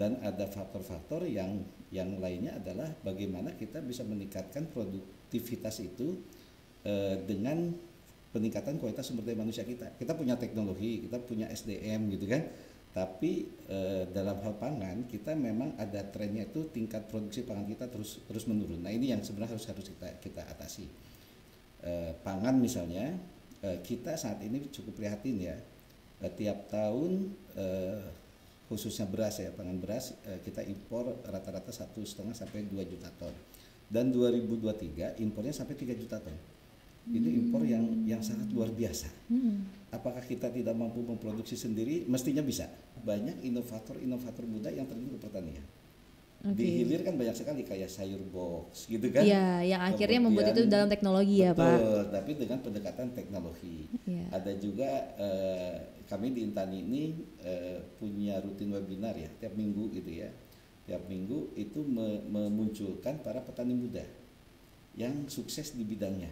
Dan ada faktor-faktor yang lainnya adalah bagaimana kita bisa meningkatkan produktivitas itu dengan peningkatan kualitas sumber daya manusia kita. Kita punya teknologi, kita punya SDM gitu kan. Tapi dalam hal pangan kita memang ada trennya itu tingkat produksi pangan kita terus menurun. Nah ini yang sebenarnya harus kita atasi. Pangan misalnya kita saat ini cukup prihatin ya. Tiap tahun khususnya beras ya, pangan beras kita impor rata-rata 1,5 sampai 2 juta ton. Dan 2023 impornya sampai 3 juta ton. Itu impor yang sangat luar biasa. Apakah kita tidak mampu memproduksi sendiri? Mestinya bisa. Banyak inovator muda yang terjun ke pertanian. Di hilir kan banyak sekali kayak sayur box gitu kan. Iya, yang akhirnya membuat itu dalam teknologi ya, Pak. Betul, tapi dengan pendekatan teknologi. Ada juga kami di Intani ini punya rutin webinar ya, tiap minggu gitu ya. Tiap minggu itu memunculkan para petani muda yang sukses di bidangnya.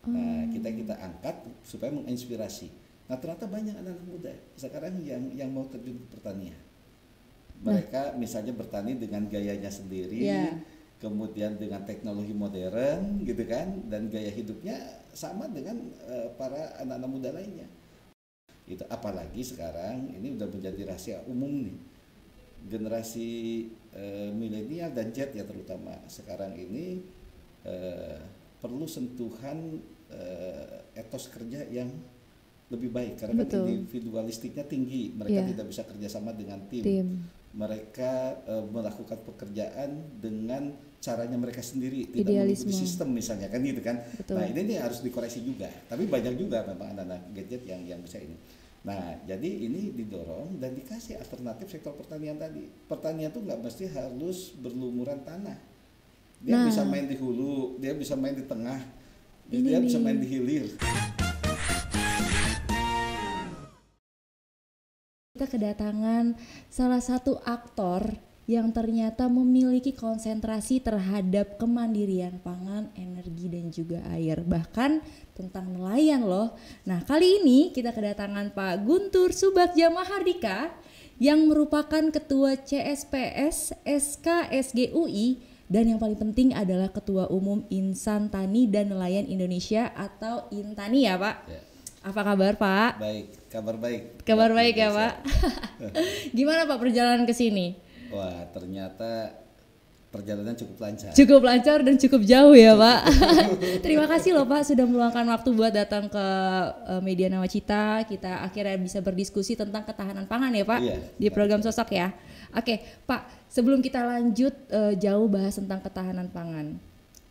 Nah, kita angkat supaya menginspirasi. Nah, ternyata banyak anak-anak muda sekarang yang mau terjun ke pertanian. Mereka misalnya bertani dengan gayanya sendiri, kemudian dengan teknologi modern gitu kan, dan gaya hidupnya sama dengan para anak-anak muda lainnya. Itu apalagi sekarang ini udah menjadi rahasia umum nih. Generasi milenial dan Z ya terutama sekarang ini perlu sentuhan etos kerja yang lebih baik karena kan individualistiknya tinggi. Mereka tidak bisa kerjasama dengan tim. Mereka melakukan pekerjaan dengan caranya mereka sendiri, tidak mengikuti sistem misalnya kan gitu kan. Nah ini harus dikoreksi juga. Tapi banyak juga memang anak-anak gadget yang bisa ini. Nah jadi ini didorong dan dikasih alternatif sektor pertanian tadi. Pertanian tuh nggak mesti harus berlumuran tanah. Dia bisa main di hulu, dia bisa main di tengah, dia bisa main di hilir. Kita kedatangan salah satu aktor yang ternyata memiliki konsentrasi terhadap kemandirian pangan, energi dan juga air, bahkan tentang nelayan loh. Nah kali ini kita kedatangan Pak Guntur Subagja Mahardika yang merupakan Ketua CSPS SKSGUI dan yang paling penting adalah Ketua Umum Insan Tani dan Nelayan Indonesia atau Intani ya Pak. Apa kabar Pak? Baik, kabar baik. Kabar baik ya Pak. Gimana Pak perjalanan ke sini? Wah ternyata perjalanan cukup lancar. Cukup lancar dan cukup jauh ya Pak. Terima kasih loh Pak sudah meluangkan waktu buat datang ke Media Nawacita. Kita akhirnya bisa berdiskusi tentang ketahanan pangan ya Pak di program Sosok ya. Oke Pak, sebelum kita lanjut jauh bahas tentang ketahanan pangan.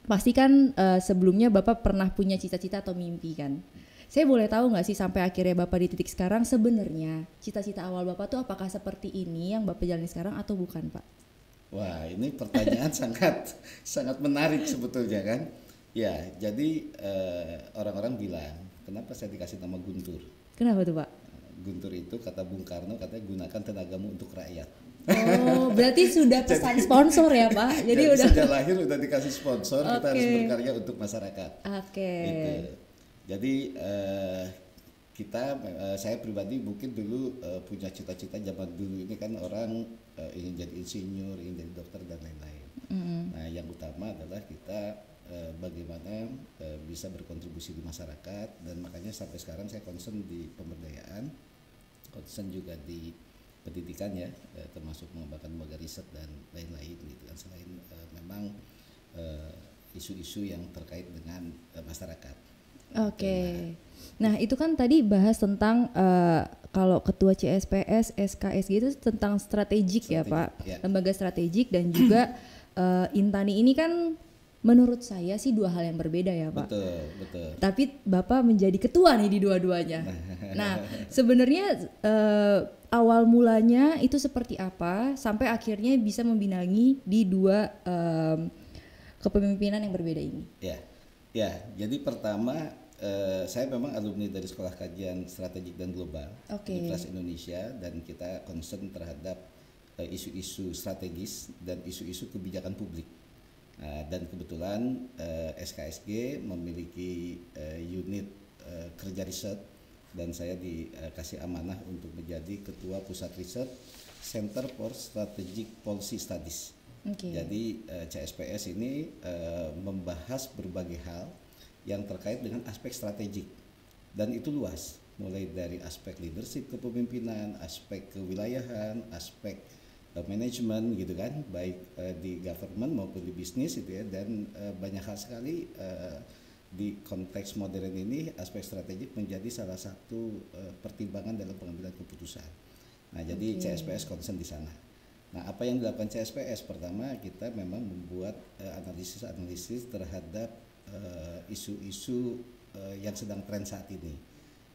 Pasti kan sebelumnya Bapak pernah punya cita-cita atau mimpi kan? Saya boleh tahu nggak sih sampai akhirnya Bapak di titik sekarang sebenarnya cita-cita awal Bapak tuh apakah seperti ini yang Bapak jalani sekarang atau bukan Pak? Wah ini pertanyaan sangat menarik sebetulnya kan. Ya jadi orang-orang bilang kenapa saya dikasih nama Guntur? Kenapa tuh Pak? Guntur itu kata Bung Karno katanya gunakan tenagamu untuk rakyat. Oh berarti sudah pesan sponsor ya Pak? Jadi udah sejak lahir udah dikasih sponsor kita harus berkarya untuk masyarakat. Gitu. Jadi saya pribadi mungkin dulu punya cita-cita zaman dulu ini kan orang ingin jadi insinyur, ingin jadi dokter dan lain-lain. Nah yang utama adalah kita bagaimana bisa berkontribusi di masyarakat dan makanya sampai sekarang saya concern di pemberdayaan, concern juga di pendidikan ya, termasuk mengembangkan lembaga riset dan lain-lain gitu kan selain memang isu-isu yang terkait dengan masyarakat. Oke. Nah itu kan tadi bahas tentang kalau ketua CSPS, SKSG itu tentang strategik ya Pak, lembaga strategik dan juga Intani ini kan menurut saya sih dua hal yang berbeda ya Pak. Betul. Tapi Bapak menjadi ketua nih di dua-duanya. Nah sebenarnya awal mulanya itu seperti apa sampai akhirnya bisa membinangi di dua kepemimpinan yang berbeda ini? Ya, jadi pertama saya memang alumni dari Sekolah Kajian Strategik dan Global Universitas Indonesia dan kita concern terhadap isu-isu strategis dan isu-isu kebijakan publik. Dan kebetulan SKSG memiliki unit kerja riset dan saya dikasih amanah untuk menjadi ketua pusat riset Center for Strategic Policy Studies. Jadi CSPS ini membahas berbagai hal yang terkait dengan aspek strategik, dan itu luas, mulai dari aspek leadership kepemimpinan, aspek kewilayahan, aspek manajemen gitu kan, baik di government maupun di bisnis itu ya, dan banyak hal sekali di konteks modern ini aspek strategik menjadi salah satu pertimbangan dalam pengambilan keputusan. Nah, jadi CSPS concern di sana. Nah, apa yang dilakukan CSPS? Pertama, kita memang membuat analisis terhadap isu-isu yang sedang tren saat ini.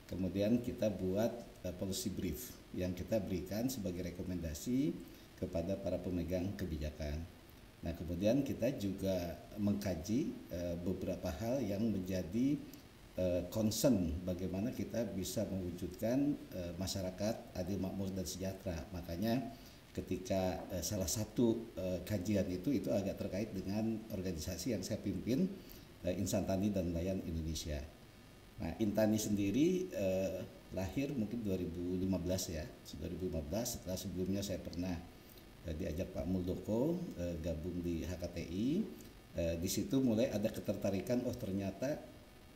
Kemudian kita buat policy brief yang kita berikan sebagai rekomendasi kepada para pemegang kebijakan. Nah, kemudian kita juga mengkaji beberapa hal yang menjadi concern bagaimana kita bisa mewujudkan masyarakat adil, makmur, dan sejahtera. Makanya ketika salah satu kajian itu agak terkait dengan organisasi yang saya pimpin, Insan Tani dan Nelayan Indonesia. Nah, Intani sendiri lahir mungkin 2015 ya, 2015. Setelah sebelumnya saya pernah diajak Pak Muldoko gabung di HKTI. Di situ mulai ada ketertarikan, oh ternyata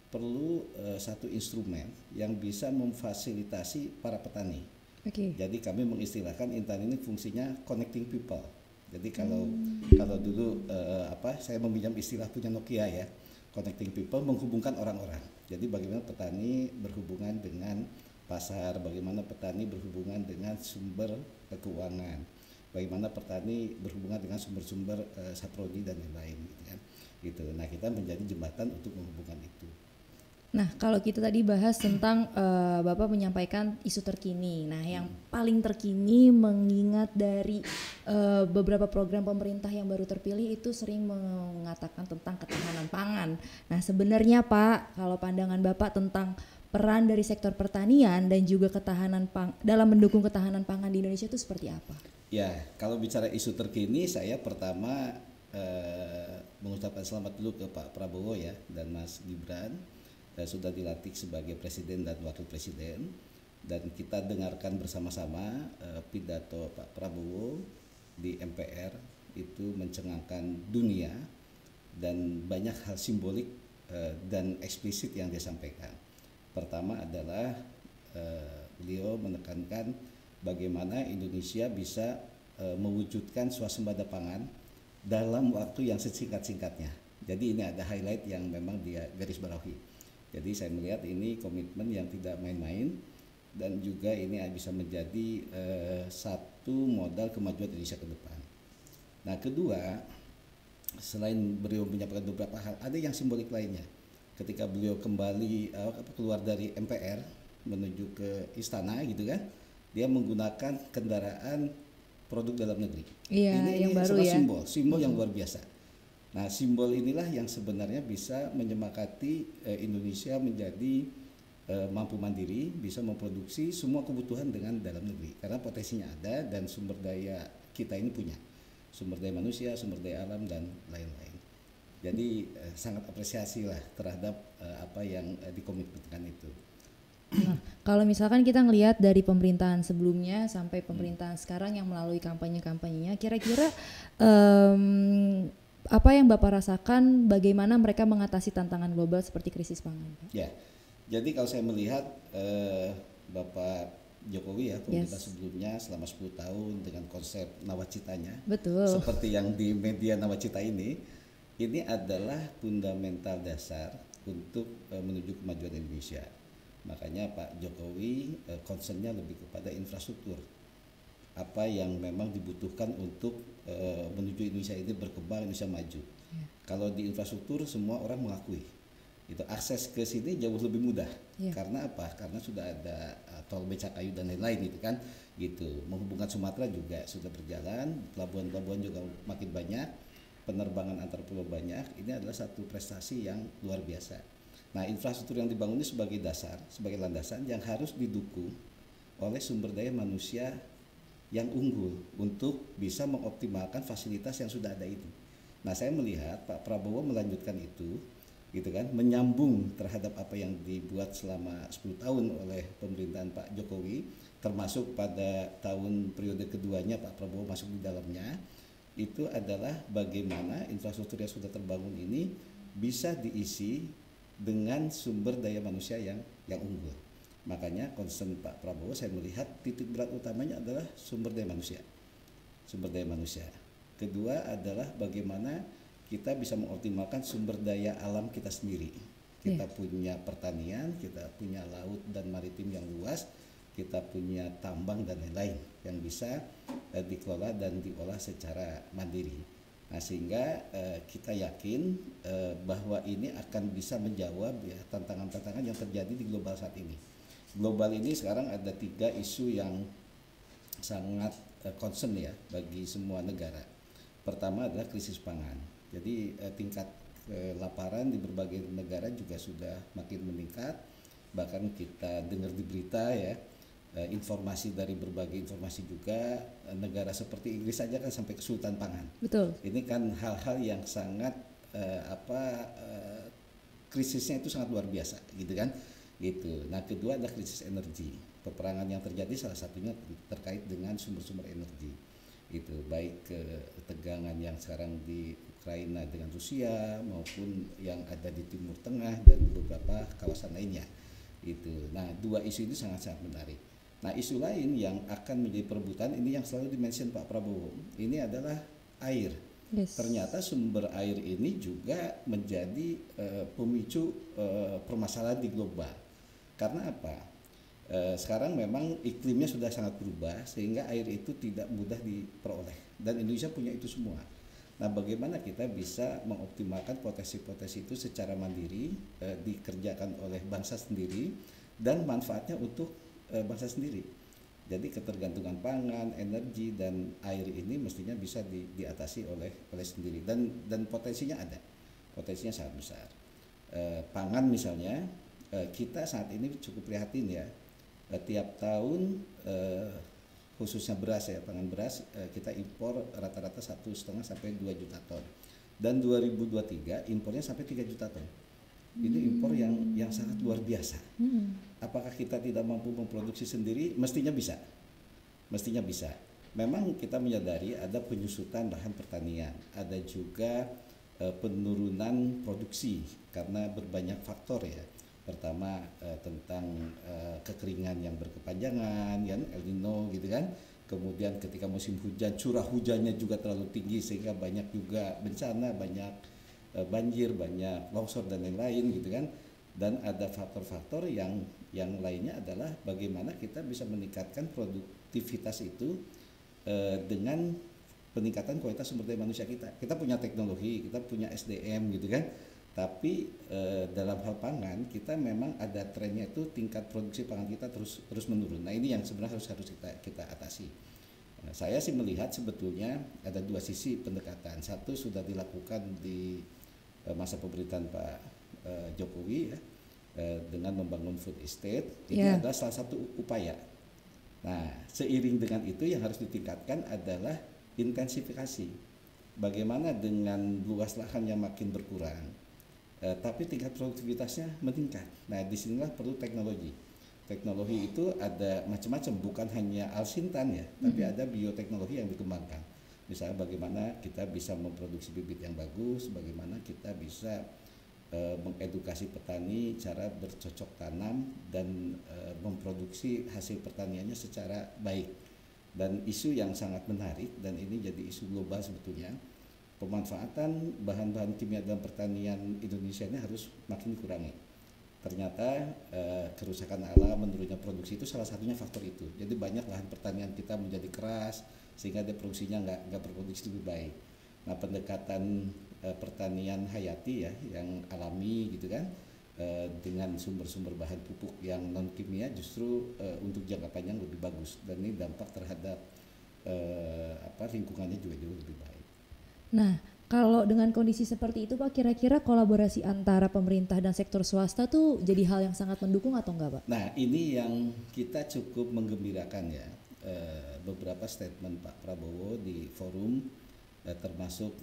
perlu satu instrumen yang bisa memfasilitasi para petani. Jadi kami mengistilahkan Intan ini fungsinya connecting people. Jadi kalau dulu saya meminjam istilah punya Nokia ya, connecting people, menghubungkan orang-orang. Jadi bagaimana petani berhubungan dengan pasar, bagaimana petani berhubungan dengan sumber keuangan, bagaimana petani berhubungan dengan sumber-sumber saprodi dan lain-lain gitu kan. Gitu. Nah, kita menjadi jembatan untuk menghubungkan itu. Nah, kalau kita tadi bahas tentang Bapak menyampaikan isu terkini. Nah, yang paling terkini mengingat dari beberapa program pemerintah yang baru terpilih itu sering mengatakan tentang ketahanan pangan. Nah, sebenarnya Pak, kalau pandangan Bapak tentang peran dari sektor pertanian dan juga ketahanan dalam mendukung ketahanan pangan di Indonesia itu seperti apa? Ya, kalau bicara isu terkini, saya pertama mengucapkan selamat dulu ke Pak Prabowo ya dan Mas Gibran. Sudah dilantik sebagai presiden dan wakil presiden, dan kita dengarkan bersama-sama pidato Pak Prabowo di MPR itu mencengangkan dunia dan banyak hal simbolik dan eksplisit yang dia sampaikan. Pertama adalah beliau menekankan bagaimana Indonesia bisa mewujudkan swasembada pangan dalam waktu yang sesingkat-singkatnya. Jadi ini ada highlight yang memang dia garis bawahi. Jadi saya melihat ini komitmen yang tidak main-main, dan juga ini bisa menjadi satu modal kemajuan Indonesia ke depan. Nah, kedua, selain beliau menyampaikan beberapa hal, ada yang simbolik lainnya. Ketika beliau kembali keluar dari MPR menuju ke istana gitu kan, dia menggunakan kendaraan produk dalam negeri. Iya, ini yang baru ya. Simbol yang luar biasa. Nah, simbol inilah yang sebenarnya bisa menyemangati Indonesia menjadi mampu mandiri, bisa memproduksi semua kebutuhan dengan dalam negeri. Karena potensinya ada dan sumber daya kita ini punya. Sumber daya manusia, sumber daya alam, dan lain-lain. Jadi sangat apresiasi lah terhadap apa yang dikomitmenkan itu. Nah, kalau misalkan kita ngelihat dari pemerintahan sebelumnya sampai pemerintahan sekarang yang melalui kampanye-kampanyenya, kira-kira apa yang Bapak rasakan, bagaimana mereka mengatasi tantangan global seperti krisis pangan? Ya, jadi kalau saya melihat Bapak Jokowi ya, pemerintah sebelumnya selama 10 tahun dengan konsep nawacitanya, seperti yang di media nawacita ini adalah fundamental dasar untuk menuju kemajuan Indonesia. Makanya Pak Jokowi concernnya lebih kepada infrastruktur. Apa yang memang dibutuhkan untuk menuju Indonesia ini berkembang, Indonesia maju. Kalau di infrastruktur semua orang mengakui itu akses ke sini jauh lebih mudah. Karena apa? Karena sudah ada tol becakayu dan lain-lain itu kan gitu. Menghubungkan Sumatera juga sudah berjalan, pelabuhan-pelabuhan juga makin banyak, penerbangan antar pulau banyak. Ini adalah satu prestasi yang luar biasa. Nah, infrastruktur yang dibangun ini sebagai dasar, sebagai landasan yang harus didukung oleh sumber daya manusia yang unggul untuk bisa mengoptimalkan fasilitas yang sudah ada itu. Nah, saya melihat Pak Prabowo melanjutkan itu, gitu kan, menyambung terhadap apa yang dibuat selama 10 tahun oleh pemerintahan Pak Jokowi, termasuk pada tahun periode keduanya Pak Prabowo masuk di dalamnya, itu adalah bagaimana infrastruktur yang sudah terbangun ini bisa diisi dengan sumber daya manusia yang unggul. Makanya concern Pak Prabowo saya melihat titik berat utamanya adalah sumber daya manusia. Sumber daya manusia. Kedua adalah bagaimana kita bisa mengoptimalkan sumber daya alam kita sendiri. Kita punya pertanian, kita punya laut dan maritim yang luas, kita punya tambang dan lain-lain yang bisa dikelola dan diolah secara mandiri. Nah, sehingga kita yakin bahwa ini akan bisa menjawab ya tantangan-tantangan yang terjadi di global saat ini. Global ini sekarang ada 3 isu yang sangat concern ya bagi semua negara. Pertama adalah krisis pangan. Jadi tingkat kelaparan di berbagai negara juga sudah makin meningkat. Bahkan kita dengar di berita ya, informasi dari berbagai informasi juga, negara seperti Inggris saja kan sampai kesulitan pangan. Betul. Ini kan hal-hal yang sangat krisisnya itu sangat luar biasa gitu kan. Gitu. Nah, kedua adalah krisis energi. Peperangan yang terjadi salah satunya terkait dengan sumber-sumber energi. Itu baik ketegangan yang sekarang di Ukraina dengan Rusia maupun yang ada di Timur Tengah dan beberapa kawasan lainnya. Itu. Nah, 2 isu itu sangat-sangat menarik. Nah, isu lain yang akan menjadi perebutan ini yang selalu dimention Pak Prabowo. Ini adalah air. Yes. Ternyata sumber air ini juga menjadi pemicu permasalahan di global. Karena apa? Sekarang memang iklimnya sudah sangat berubah sehingga air itu tidak mudah diperoleh dan Indonesia punya itu semua. Nah, bagaimana kita bisa mengoptimalkan potensi-potensi itu secara mandiri, dikerjakan oleh bangsa sendiri dan manfaatnya untuk bangsa sendiri. Jadi ketergantungan pangan, energi dan air ini mestinya bisa diatasi oleh sendiri dan potensinya ada. Potensinya sangat besar. Pangan misalnya, kita saat ini cukup prihatin ya. Tiap tahun khususnya beras ya, pangan beras kita impor rata-rata 1,5 sampai 2 juta ton. Dan 2023 impornya sampai 3 juta ton. Ini impor yang sangat luar biasa. Apakah kita tidak mampu memproduksi sendiri? Mestinya bisa. Mestinya bisa. Memang kita menyadari ada penyusutan lahan pertanian, ada juga penurunan produksi karena berbanyak faktor ya. Pertama tentang kekeringan yang berkepanjangan, ya, El Nino gitu kan. Kemudian ketika musim hujan, curah hujannya juga terlalu tinggi sehingga banyak juga bencana, banyak banjir, banyak longsor dan lain-lain gitu kan. Dan ada faktor-faktor yang lainnya adalah bagaimana kita bisa meningkatkan produktivitas itu dengan peningkatan kualitas sumber daya manusia kita. Kita punya teknologi, kita punya SDM gitu kan. Tapi dalam hal pangan kita memang ada trennya itu tingkat produksi pangan kita terus menurun. Nah, ini yang sebenarnya harus kita atasi. Nah, saya sih melihat sebetulnya ada 2 sisi pendekatan. Satu sudah dilakukan di masa pemerintahan Pak Jokowi ya, dengan membangun food estate. Ini adalah salah satu upaya. Nah, seiring dengan itu yang harus ditingkatkan adalah intensifikasi. Bagaimana dengan luas lahan yang makin berkurang, tapi tingkat produktivitasnya meningkat. Nah, disinilah perlu teknologi. Teknologi itu ada macam-macam, bukan hanya alsintan ya, tapi ada bioteknologi yang dikembangkan. Misalnya bagaimana kita bisa memproduksi bibit yang bagus, bagaimana kita bisa mengedukasi petani cara bercocok tanam dan memproduksi hasil pertaniannya secara baik. Dan isu yang sangat menarik dan ini jadi isu global sebetulnya, pemanfaatan bahan-bahan kimia dalam pertanian Indonesia ini harus makin dikurangi. Ternyata kerusakan alam, menurunnya produksi itu salah satunya faktor itu. Jadi banyak lahan pertanian kita menjadi keras sehingga dia produksinya nggak berproduksi lebih baik. Nah, pendekatan pertanian hayati ya yang alami gitu kan, dengan sumber-sumber bahan pupuk yang non kimia justru untuk jangka panjang lebih bagus dan ini dampak terhadap lingkungannya juga jauh lebih baik. Nah, kalau dengan kondisi seperti itu Pak, kira-kira kolaborasi antara pemerintah dan sektor swasta tuh jadi hal yang sangat mendukung atau enggak Pak? Nah, ini yang kita cukup menggembirakan ya, beberapa statement Pak Prabowo di forum termasuk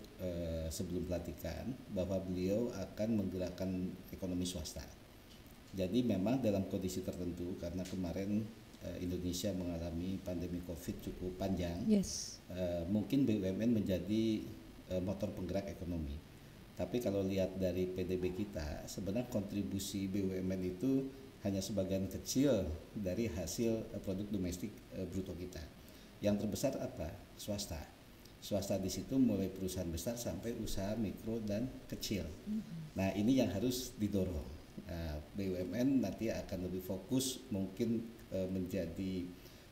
sebelum pelantikan bahwa beliau akan menggerakkan ekonomi swasta. Jadi memang dalam kondisi tertentu karena kemarin Indonesia mengalami pandemi COVID cukup panjang, Yes. mungkin BUMN menjadi motor penggerak ekonomi. Tapi kalau lihat dari PDB kita, sebenarnya kontribusi BUMN itu hanya sebagian kecil dari hasil produk domestik bruto kita. Yang terbesar apa? Swasta. Swasta di situ mulai perusahaan besar sampai usaha mikro dan kecil. Nah, ini yang harus didorong. BUMN nanti akan lebih fokus mungkin menjadi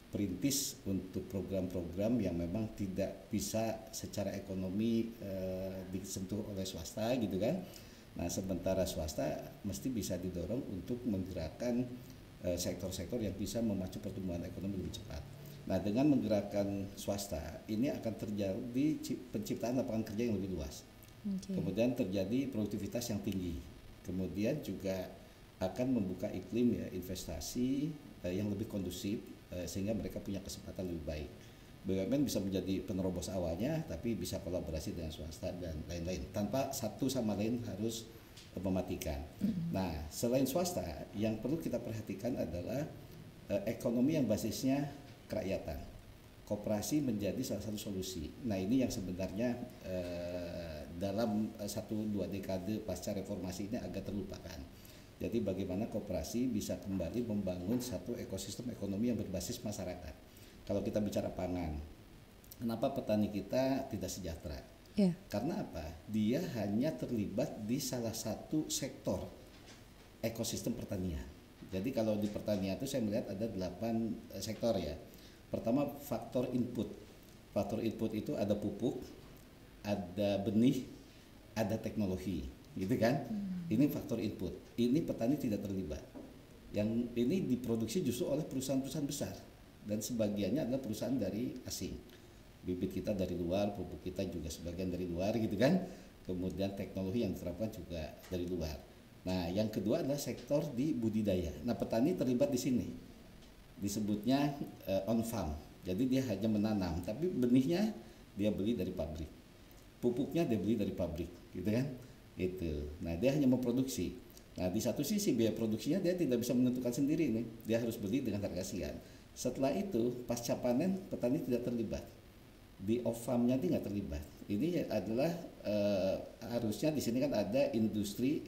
perintis untuk program-program yang memang tidak bisa secara ekonomi disentuh oleh swasta gitu kan. Nah, sementara swasta mesti bisa didorong untuk menggerakkan sektor-sektor yang bisa memacu pertumbuhan ekonomi lebih cepat. Nah, dengan menggerakkan swasta ini akan terjadi penciptaan lapangan kerja yang lebih luas. Kemudian terjadi produktivitas yang tinggi. Kemudian juga akan membuka iklim ya investasi yang lebih kondusif sehingga mereka punya kesempatan lebih baik. BUMN bisa menjadi penerobos awalnya, tapi bisa kolaborasi dengan swasta dan lain-lain tanpa satu sama lain harus mematikan. Nah, selain swasta, yang perlu kita perhatikan adalah ekonomi yang basisnya kerakyatan. Koperasi menjadi salah satu solusi. Nah, ini yang sebenarnya dalam 1-2 dekade pasca reformasi ini agak terlupakan. Jadi bagaimana koperasi bisa kembali membangun satu ekosistem ekonomi yang berbasis masyarakat. Kalau kita bicara pangan, kenapa petani kita tidak sejahtera? Karena apa? Dia hanya terlibat di salah satu sektor ekosistem pertanian. Jadi kalau di pertanian itu saya melihat ada 8 sektor ya. Pertama, faktor input. Faktor input itu ada pupuk, ada benih, ada teknologi, gitu kan? Ini faktor input. Ini petani tidak terlibat. Yang ini diproduksi justru oleh perusahaan-perusahaan besar dan sebagiannya adalah perusahaan dari asing. Bibit kita dari luar, pupuk kita juga sebagian dari luar, gitu kan? Kemudian teknologi yang diterapkan juga dari luar. Nah, yang kedua adalah sektor di budidaya. Nah, petani terlibat di sini. Disebutnya on farm. Jadi dia hanya menanam, tapi benihnya dia beli dari pabrik. Pupuknya dia beli dari pabrik, gitu kan? Itu. Nah, dia hanya memproduksi. Nah, di satu sisi biaya produksinya dia tidak bisa menentukan sendiri nih. Dia harus beli dengan harga siar. Setelah itu, pasca panen petani tidak terlibat. Di off farm-nya dia nggak terlibat. Ini adalah harusnya di sini kan ada industri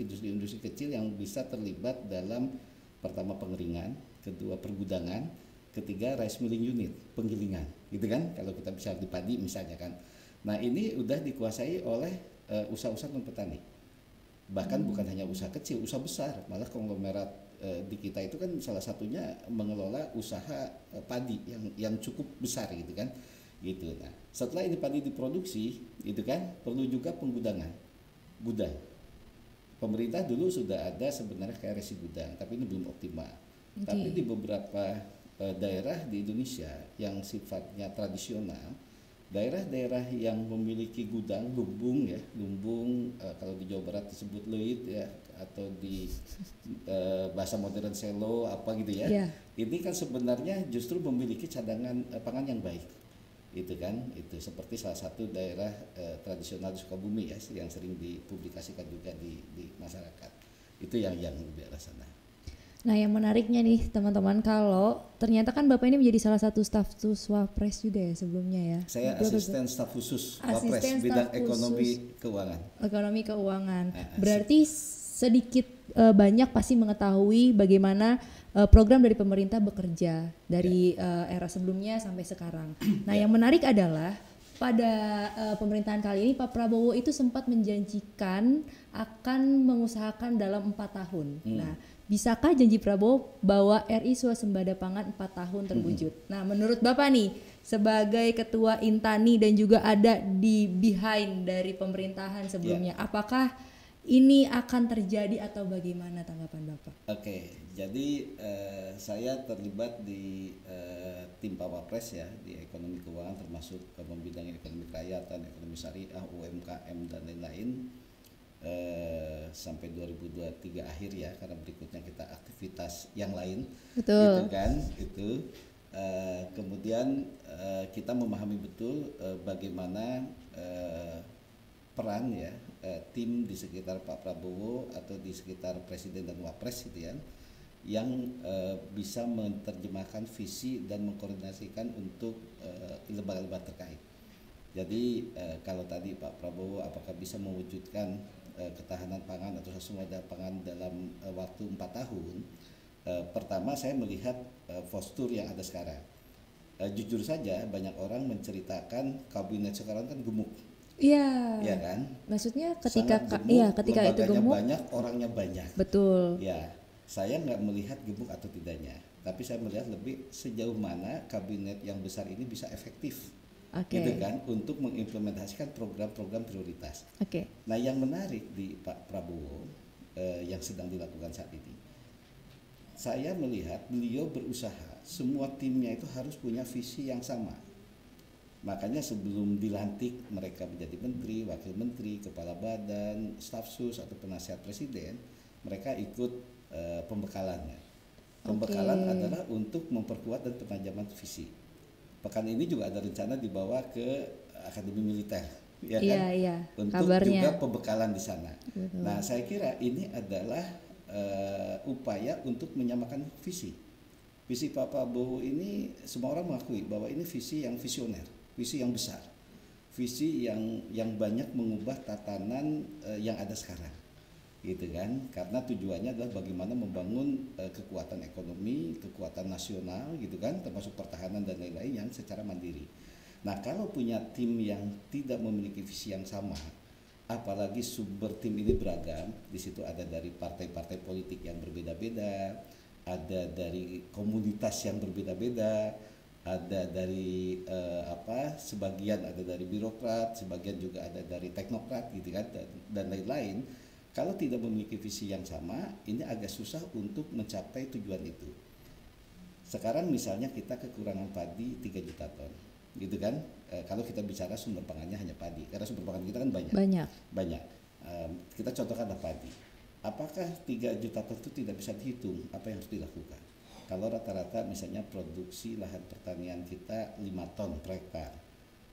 kecil yang bisa terlibat dalam pertama pengeringan, kedua pergudangan, ketiga rice milling unit, penggilingan, gitu kan? Kalau kita bisa di padi misalnya kan. Nah, ini udah dikuasai oleh usaha-usaha non petani. Bahkan bukan hanya usaha kecil, usaha besar. Malah konglomerat di kita itu kan salah satunya mengelola usaha padi yang cukup besar gitu kan. Gitu. Nah, setelah ini padi diproduksi, gitu kan, perlu juga penggudangan, gudang. Pemerintah dulu sudah ada sebenarnya KRS gudang, tapi ini belum optimal. Tapi di beberapa daerah di Indonesia yang sifatnya tradisional, daerah-daerah yang memiliki gudang, lumbung, kalau di Jawa Barat disebut leit ya, atau di bahasa modern selo apa gitu ya. Ini kan sebenarnya justru memiliki cadangan pangan yang baik. Itu kan, itu seperti salah satu daerah tradisional di Sukabumi ya, yang sering dipublikasikan juga di masyarakat. Itu yang lebih arah sana. Nah, yang menariknya nih teman-teman, kalau ternyata kan Bapak ini menjadi salah satu staf khusus Wapres juga ya sebelumnya ya. Saya asisten staf khusus Wapres bidang ekonomi keuangan. Ekonomi keuangan. Berarti sedikit banyak pasti mengetahui bagaimana program dari pemerintah bekerja dari era sebelumnya sampai sekarang. Nah, yang menarik adalah pada pemerintahan kali ini Pak Prabowo itu sempat menjanjikan akan mengusahakan dalam 4 tahun. Nah, bisakah janji Prabowo bahwa RI swasembada pangan 4 tahun terwujud? Nah, menurut Bapak nih sebagai ketua Intani dan juga ada di behind dari pemerintahan sebelumnya, apakah ini akan terjadi atau bagaimana tanggapan Bapak? Oke, jadi saya terlibat di tim Pak Wapres ya, di ekonomi keuangan termasuk membidangi ekonomi kerakyatan, ekonomi syariah, UMKM dan lain-lain sampai 2023 akhir ya, karena berikutnya kita aktivitas yang lain. Betul. Gitu kan, itu kemudian kita memahami betul bagaimana peran ya tim di sekitar Pak Prabowo atau di sekitar Presiden dan Wapres gitu ya, yang bisa menerjemahkan visi dan mengkoordinasikan untuk lembaga-lembaga terkait. Jadi kalau tadi Pak Prabowo apakah bisa mewujudkan ketahanan pangan atau swadaya pangan dalam waktu 4 tahun? Pertama saya melihat postur yang ada sekarang. Jujur saja banyak orang menceritakan kabinet sekarang kan gemuk. Iya. Iya kan? Maksudnya ketika gemuk, ketika itu gemuk banyak, orangnya banyak. Betul. Ya, saya nggak melihat gemuk atau tidaknya, tapi saya melihat lebih sejauh mana kabinet yang besar ini bisa efektif. Gitu kan, untuk mengimplementasikan program-program prioritas. Nah, yang menarik di Pak Prabowo yang sedang dilakukan saat ini, saya melihat beliau berusaha semua timnya itu harus punya visi yang sama. Makanya sebelum dilantik mereka menjadi menteri, wakil menteri, kepala badan, staf sus atau penasihat presiden, mereka ikut pembekalannya. Pembekalan adalah untuk memperkuat dan penajaman visi. Pekan ini juga ada rencana dibawa ke Akademi Militer, ya kan? Iya, untuk kabarnya. juga pembekalan di sana. Betul. Nah, saya kira ini adalah upaya untuk menyamakan visi. Visi Pak Prabowo ini semua orang mengakui bahwa ini visi yang visioner, visi yang besar, visi yang banyak mengubah tatanan yang ada sekarang. Gitu kan, karena tujuannya adalah bagaimana membangun kekuatan ekonomi, kekuatan nasional gitu kan, termasuk pertahanan dan lain-lain yang secara mandiri. Nah, kalau punya tim yang tidak memiliki visi yang sama, apalagi sumber tim ini beragam, di situ ada dari partai-partai politik yang berbeda-beda, ada dari komunitas yang berbeda-beda, ada dari sebagian ada dari birokrat, sebagian juga ada dari teknokrat gitu kan, dan lain-lain. Kalau tidak memiliki visi yang sama, ini agak susah untuk mencapai tujuan itu. Sekarang misalnya kita kekurangan padi 3 juta ton, gitu kan? Kalau kita bicara sumber pangannya hanya padi, karena sumber pangan kita kan banyak. Kita contohkanlah padi. Apakah 3 juta ton itu tidak bisa dihitung? Apa yang harus dilakukan? Kalau rata-rata misalnya produksi lahan pertanian kita 5 ton per hektar,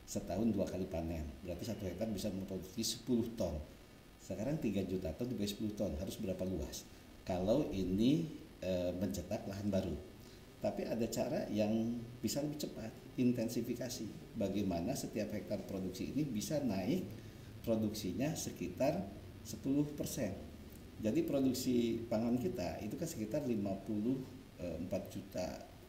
setahun 2 kali panen, berarti 1 hektar bisa memproduksi 10 ton. Sekarang 3 juta ton dibagi 10 ton harus berapa luas? Kalau ini mencetak lahan baru. Tapi ada cara yang bisa lebih cepat, intensifikasi. Bagaimana setiap hektar produksi ini bisa naik produksinya sekitar 10%. Jadi produksi pangan kita itu kan sekitar 54 juta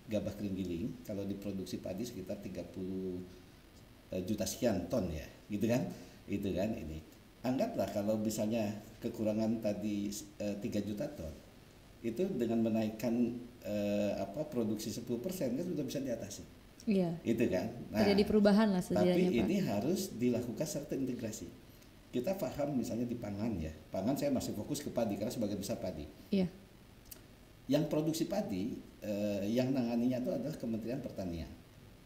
gabah kering giling. Kalau diproduksi padi sekitar 30 juta sekian ton ya, gitu kan? Itu kan ini. Anggaplah kalau misalnya kekurangan tadi 3 juta ton, itu dengan menaikkan produksi 10% kan sudah bisa diatasi. Iya. Itu kan. Nah, terjadi perubahan lah setidaknya, tapi ini harus dilakukan secara terintegrasi. Kita paham misalnya di pangan ya. Pangan saya masih fokus ke padi karena sebagian besar padi. Iya. Yang produksi padi yang nanganinya itu adalah Kementerian Pertanian.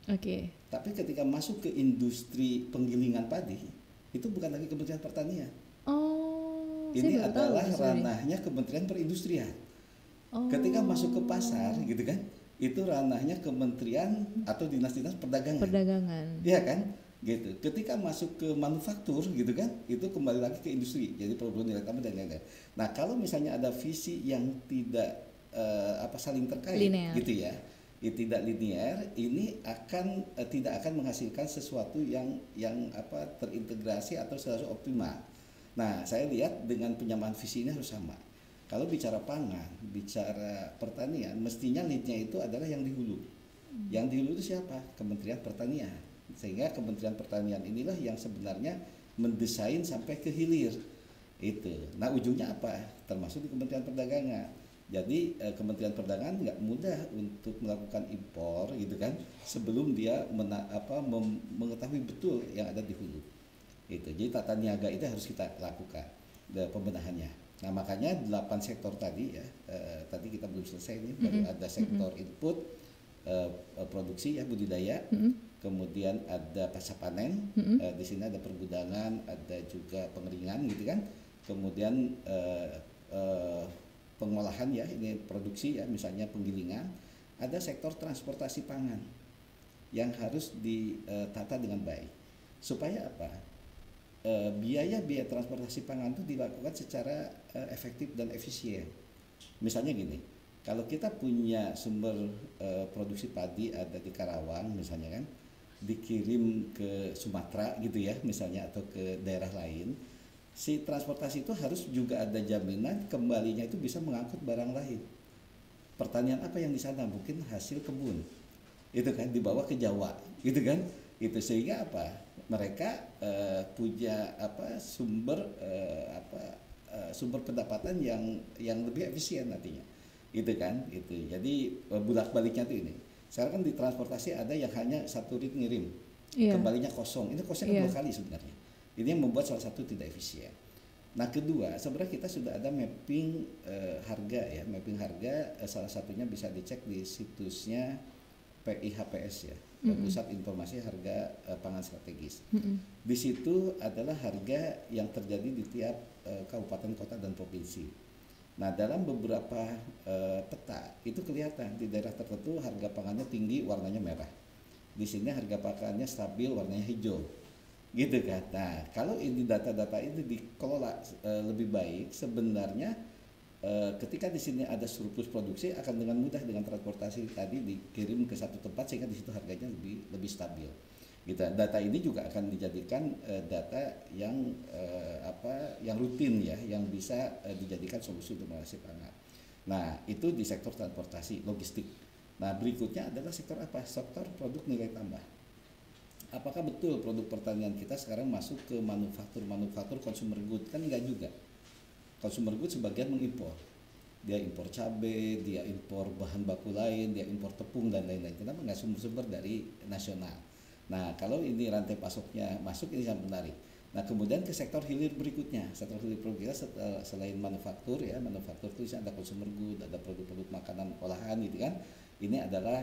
Tapi ketika masuk ke industri penggilingan padi, itu bukan lagi Kementerian Pertanian. Ini adalah ranahnya Kementerian Perindustrian. Ketika masuk ke pasar gitu kan, itu ranahnya Kementerian atau dinas-dinas perdagangan. Iya kan? Gitu. Ketika masuk ke manufaktur gitu kan, itu kembali lagi ke industri. Jadi produk nilai tambah dan lain-lain. Nah, kalau misalnya ada visi yang tidak saling terkait linear. Gitu ya. Tidak linear, ini tidak akan menghasilkan sesuatu yang terintegrasi atau sesuatu optimal. Nah, saya lihat dengan penyamaan visi ini harus sama. Kalau bicara pangan, bicara pertanian, mestinya lead-nya itu adalah yang di hulu. Yang di hulu itu siapa? Kementerian Pertanian. Sehingga Kementerian Pertanian inilah yang sebenarnya mendesain sampai ke hilir. Itu. Nah, ujungnya apa? Termasuk di Kementerian Perdagangan. Jadi Kementerian Perdagangan nggak mudah untuk melakukan impor gitu kan sebelum dia mengetahui betul yang ada di hulu. Itu. Jadi tata niaga itu harus kita lakukan pembenahannya. Nah, makanya 8 sektor tadi ya, tadi kita belum selesai ini, baru ada sektor input, produksi ya, budidaya, kemudian ada pasca panen, di sini ada pergudangan, ada juga pengeringan gitu kan, kemudian pengolahan ya, ini produksi ya, misalnya penggilingan, ada sektor transportasi pangan yang harus ditata dengan baik. Supaya apa? Biaya transportasi pangan itu dilakukan secara efektif dan efisien. Misalnya gini, Kalau kita punya sumber produksi padi ada di Karawang misalnya kan, dikirim ke Sumatera gitu ya misalnya atau ke daerah lain, si transportasi itu harus juga ada jaminan kembalinya itu bisa mengangkut barang lain. Pertanian apa yang di sana? Mungkin hasil kebun, itu kan dibawa ke Jawa, gitu kan? Itu sehingga apa? Mereka punya sumber pendapatan yang lebih efisien nantinya, gitu kan? Itu jadi bulak baliknya tuh ini. Sekarang kan di transportasi ada yang hanya satu rit ngirim, kembalinya kosong. Ini kosnya dua kali sebenarnya. Ini yang membuat salah satu tidak efisien. Nah kedua, sebenarnya kita sudah ada mapping harga ya, mapping harga salah satunya bisa dicek di situsnya PIHPS ya, Pusat Informasi Harga Pangan Strategis. Di situ adalah harga yang terjadi di tiap kabupaten, kota dan provinsi. Nah dalam beberapa peta itu kelihatan di daerah tertentu harga pangannya tinggi, warnanya merah. Di sini harga pangannya stabil, warnanya hijau. Gitu kan. Nah, kalau ini data-data ini dikelola lebih baik, sebenarnya ketika di sini ada surplus produksi akan dengan mudah dengan transportasi tadi dikirim ke satu tempat sehingga di situ harganya lebih stabil. Gitu. Data ini juga akan dijadikan data yang yang rutin ya, yang bisa dijadikan solusi untuk mengatasi pangan. Nah, itu di sektor transportasi, logistik. Nah, berikutnya adalah sektor apa? Sektor produk nilai tambah. Apakah betul produk pertanian kita sekarang masuk ke manufaktur consumer good? Kan enggak juga. Consumer good sebagian mengimpor. Dia impor cabai, dia impor bahan baku lain, dia impor tepung dan lain-lain. Kenapa enggak sumber-sumber dari nasional? Nah, kalau ini rantai pasoknya masuk, ini yang menarik. Nah, kemudian ke sektor hilir berikutnya. Sektor hilir berikutnya selain manufaktur ya, manufaktur itu ada consumer good, ada produk-produk makanan olahan gitu kan. Ini adalah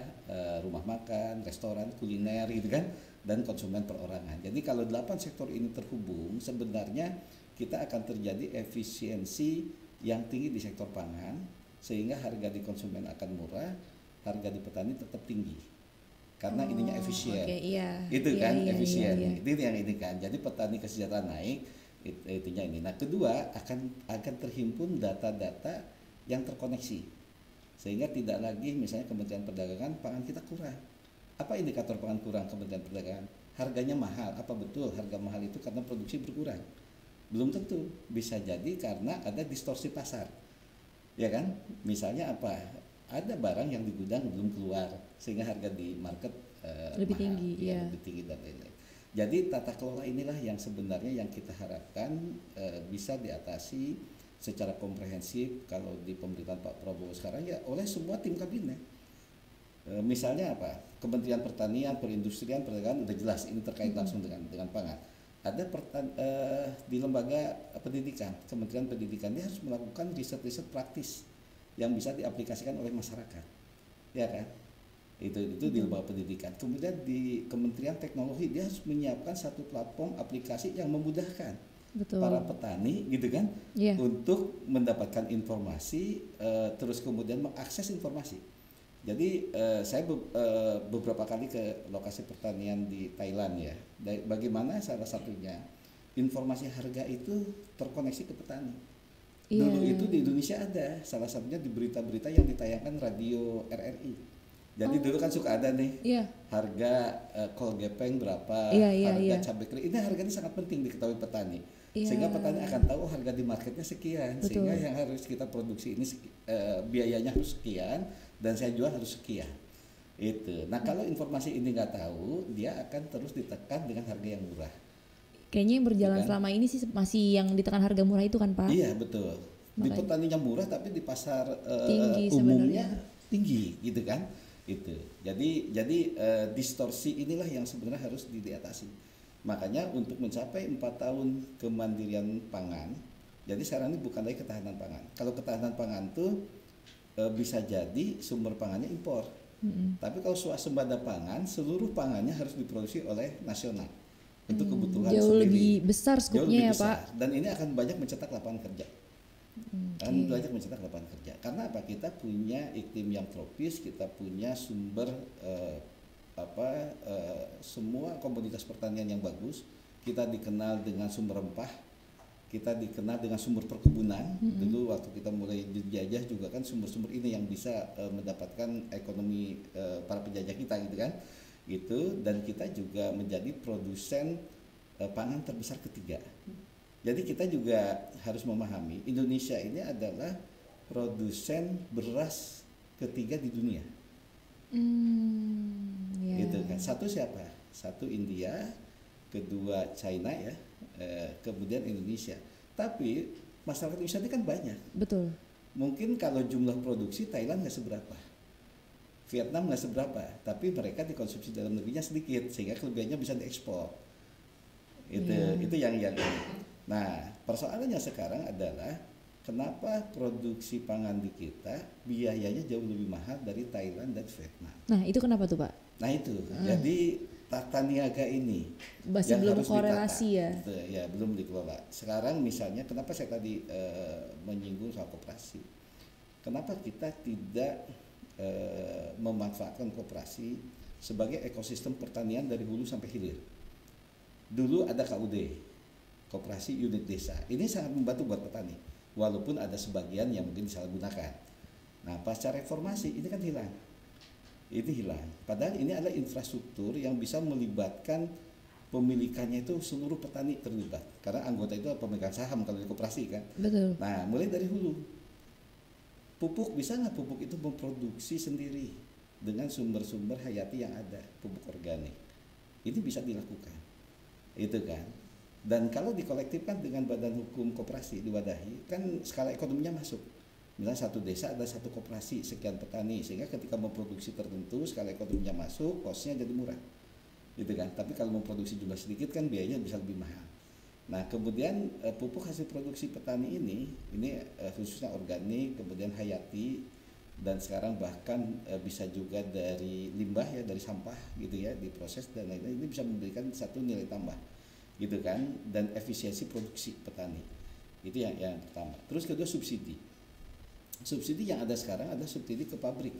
rumah makan, restoran, kuliner gitu kan, dan konsumen perorangan. Jadi kalau 8 sektor ini terhubung, sebenarnya kita akan terjadi efisiensi yang tinggi di sektor pangan, sehingga harga di konsumen akan murah, harga di petani tetap tinggi. Karena ininya efisien, itu kan efisien. Itu yang ini kan. Jadi petani kesejahteraan naik, itunya ini. Nah kedua akan terhimpun data-data yang terkoneksi, sehingga tidak lagi misalnya Kementerian Perdagangan pangan kita kurang. Apa indikator pangan kurang Kementerian Perdagangan? Harganya mahal. Apa betul harga mahal itu karena produksi berkurang? Belum tentu. Bisa jadi karena ada distorsi pasar, ya kan? Misalnya apa? Ada barang yang di gudang belum keluar sehingga harga di market lebih mahal, tinggi, lebih tinggi dan lain-lain. Jadi tata kelola inilah yang sebenarnya yang kita harapkan bisa diatasi secara komprehensif kalau di pemerintahan Pak Prabowo sekarang ya oleh semua tim kabinet. Misalnya apa? Kementerian Pertanian, Perindustrian, Perdagangan udah jelas ini terkait langsung dengan pangan. Ada di lembaga pendidikan, Kementerian Pendidikan dia harus melakukan riset-riset praktis yang bisa diaplikasikan oleh masyarakat, ya kan? Itu di lembaga pendidikan. Kemudian di Kementerian Teknologi dia harus menyiapkan satu platform aplikasi yang memudahkan para petani, gitu kan, untuk mendapatkan informasi, terus kemudian mengakses informasi. Jadi saya beberapa kali ke lokasi pertanian di Thailand ya. Bagaimana salah satunya informasi harga itu terkoneksi ke petani. Dulu itu di Indonesia ada, salah satunya di berita-berita yang ditayangkan radio RRI. Jadi dulu kan suka ada nih harga kol gepeng berapa, harga cabai kering. Ini harganya sangat penting diketahui petani. Sehingga petani akan tahu harga di marketnya sekian. Sehingga yang harus kita produksi ini biayanya harus sekian dan saya jual harus sekian. Itu. Nah kalau informasi ini nggak tahu, dia akan terus ditekan dengan harga yang murah. Kayaknya yang berjalan selama ini sih masih yang ditekan harga murah itu kan Pak? Iya betul. Makanya. Di petaninya murah tapi di pasar tinggi umumnya tinggi gitu kan. Itu. Jadi distorsi inilah yang sebenarnya harus diatasi. Makanya untuk mencapai 4 tahun kemandirian pangan, jadi sekarang ini bukan lagi ketahanan pangan. Kalau ketahanan pangan tuh bisa jadi sumber pangannya impor. Tapi kalau swasembada pangan, seluruh pangannya harus diproduksi oleh nasional. Untuk kebutuhan jauh sendiri. Lebih besar skupnya ya Pak. Dan ini akan banyak mencetak lapangan kerja. Banyak mencetak lapangan kerja. Karena apa? Kita punya iklim yang tropis, kita punya sumber semua komoditas pertanian yang bagus. Kita dikenal dengan sumber rempah, kita dikenal dengan sumber perkebunan. Dulu waktu kita mulai dijajah juga kan sumber-sumber ini yang bisa mendapatkan ekonomi para penjajah kita gitu kan. Gitu, dan kita juga menjadi produsen pangan terbesar ketiga. Jadi kita juga harus memahami Indonesia ini adalah produsen beras ketiga di dunia. Gitu kan. Satu siapa? Satu India, kedua China ya, kemudian Indonesia. Tapi masyarakat Indonesia ini kan banyak. Betul. Mungkin kalau jumlah produksi Thailand nggak seberapa, Vietnam nggak seberapa, tapi mereka dikonsumsi dalam negerinya sedikit sehingga kelebihannya bisa diekspor. Itu yang ini. Nah, persoalannya sekarang adalah kenapa produksi pangan di kita biayanya jauh lebih mahal dari Thailand dan Vietnam. Nah, itu kenapa tuh, Pak? Nah, itu. Jadi tata niaga ini masih yang belum harus korelasi ditata. Ya, belum dikelola. Sekarang misalnya kenapa saya tadi menyinggung soal koperasi. Kenapa kita tidak memanfaatkan koperasi sebagai ekosistem pertanian dari hulu sampai hilir. Dulu ada KUD, koperasi unit desa. Ini sangat membantu buat petani, walaupun ada sebagian yang mungkin disalahgunakan. Nah, pasca reformasi ini kan hilang. Ini hilang. Padahal ini adalah infrastruktur yang bisa melibatkan pemilikannya itu seluruh petani terlibat. Karena anggota itu pemegang saham kalau di koperasi kan. Betul. Nah, mulai dari hulu. Pupuk, bisa nggak pupuk itu memproduksi sendiri dengan sumber-sumber hayati yang ada, pupuk organik. Ini bisa dilakukan, itu kan. Dan kalau dikolektifkan dengan badan hukum koperasi diwadahi, kan skala ekonominya masuk. Misalnya satu desa ada satu koperasi sekian petani, sehingga ketika memproduksi tertentu skala ekonominya masuk, kosnya jadi murah, gitu kan. Tapi kalau memproduksi jumlah sedikit kan biayanya bisa lebih mahal. Nah, kemudian pupuk hasil produksi petani ini khususnya organik, kemudian hayati, dan sekarang bahkan bisa juga dari limbah ya, dari sampah gitu ya, diproses dan lain-lain. Ini bisa memberikan satu nilai tambah, gitu kan, dan efisiensi produksi petani. Itu yang pertama. Terus kedua, subsidi. Subsidi yang ada sekarang adalah subsidi ke pabrik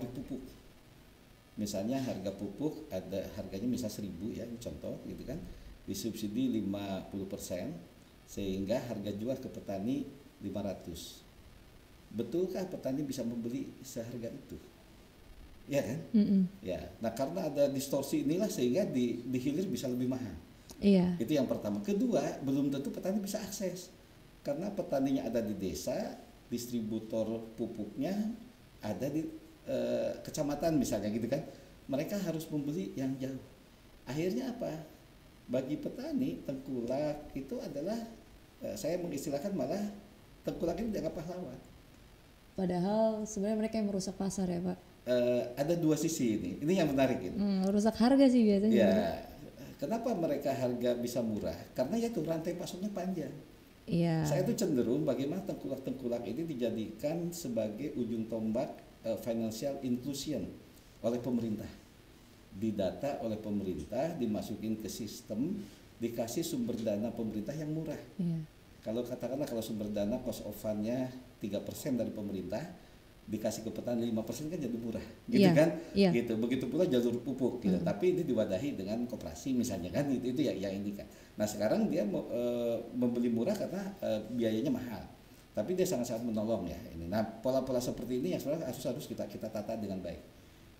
pupuk. Misalnya harga pupuk ada harganya misal 1.000 ya, contoh gitu kan. Disubsidi 50%, sehingga harga jual ke petani 500. Betulkah petani bisa membeli seharga itu? Ya kan? Ya. Nah, karena ada distorsi inilah sehingga di hilir bisa lebih mahal. Iya. Itu yang pertama. Kedua, belum tentu petani bisa akses. Karena petaninya ada di desa, distributor pupuknya ada di kecamatan misalnya gitu kan. Mereka harus membeli yang jauh. Akhirnya apa? Bagi petani, tengkulak itu adalah saya mengistilahkan malah tengkulak ini dianggap pahlawan. Padahal sebenarnya mereka yang merusak pasar ya, Pak. Ada dua sisi ini yang menarik ini. Rusak harga sih biasanya. Ya, kenapa mereka harga bisa murah? Karena ya itu rantai pasoknya panjang. Iya. Saya itu cenderung bagaimana tengkulak-tengkulak ini dijadikan sebagai ujung tombak financial inclusion oleh pemerintah. Didata oleh pemerintah, dimasukin ke sistem, dikasih sumber dana pemerintah yang murah. Iya. Kalau katakanlah kalau sumber dana cost of fund-nya 3% dari pemerintah, dikasih ke petani 5% kan jadi murah, gitu kan? Iya. Gitu. Begitu pula jalur pupuk, gitu. Tapi ini diwadahi dengan koperasi misalnya kan, itu ya yang ini kan. Nah, sekarang dia membeli murah karena biayanya mahal. Tapi dia sangat-sangat menolong ya ini. Nah, pola-pola seperti ini yang sebenarnya harus kita tata dengan baik.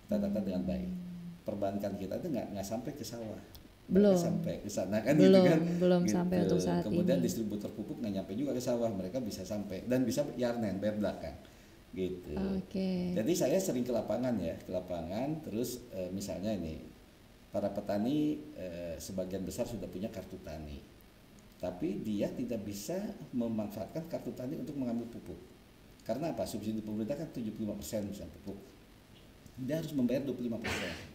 Kita tata dengan baik. Perbankan kita itu nggak sampai ke sawah, belum sampai ke sana kan, belum, gitu kan, belum gitu. Sampai untuk saat kemudian ini. Distributor pupuk nggak nyampe juga ke sawah, mereka bisa sampai dan bisa yarnen bayar belakang, gitu. Jadi saya sering ke lapangan terus misalnya ini para petani sebagian besar sudah punya kartu tani, tapi dia tidak bisa memanfaatkan kartu tani untuk mengambil pupuk. Karena apa? Subsidi pemerintah kan 75% misalnya pupuk, dia harus membayar 25%.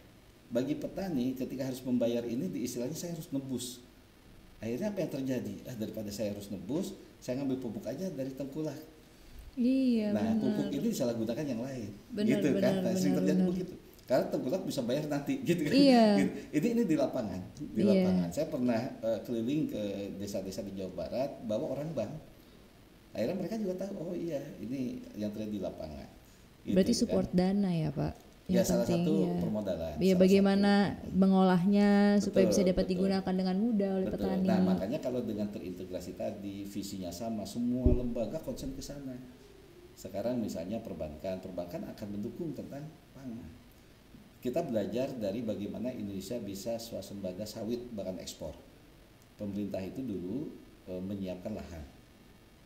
Bagi petani ketika harus membayar ini istilahnya saya harus nebus. Akhirnya apa yang terjadi? Daripada saya harus nebus, saya ngambil pupuk aja dari tengkulak. Iya. Nah, benar. pupuk ini disalahgunakan yang lain, benar, gitu benar, kan? Nah, sering terjadi begitu. Karena tengkulak bisa bayar nanti, gitu kan? Iya. Ini di lapangan, lapangan. Saya pernah keliling ke desa-desa di Jawa Barat, bawa orang bank. Akhirnya mereka juga tahu, oh iya, ini yang terjadi di lapangan. Gitu, berarti support kan? Dana ya, Pak? Ya yang salah penting satu ya. permodalan. Ya salah bagaimana satu. mengolahnya supaya bisa dapat Betul. digunakan dengan mudah oleh Betul. petani. Nah makanya kalau dengan terintegrasi tadi visinya sama, semua lembaga konsen ke sana. Sekarang misalnya perbankan akan mendukung tentang pangan. Kita belajar dari bagaimana Indonesia bisa swasembada sawit bahkan ekspor. Pemerintah itu dulu menyiapkan lahan,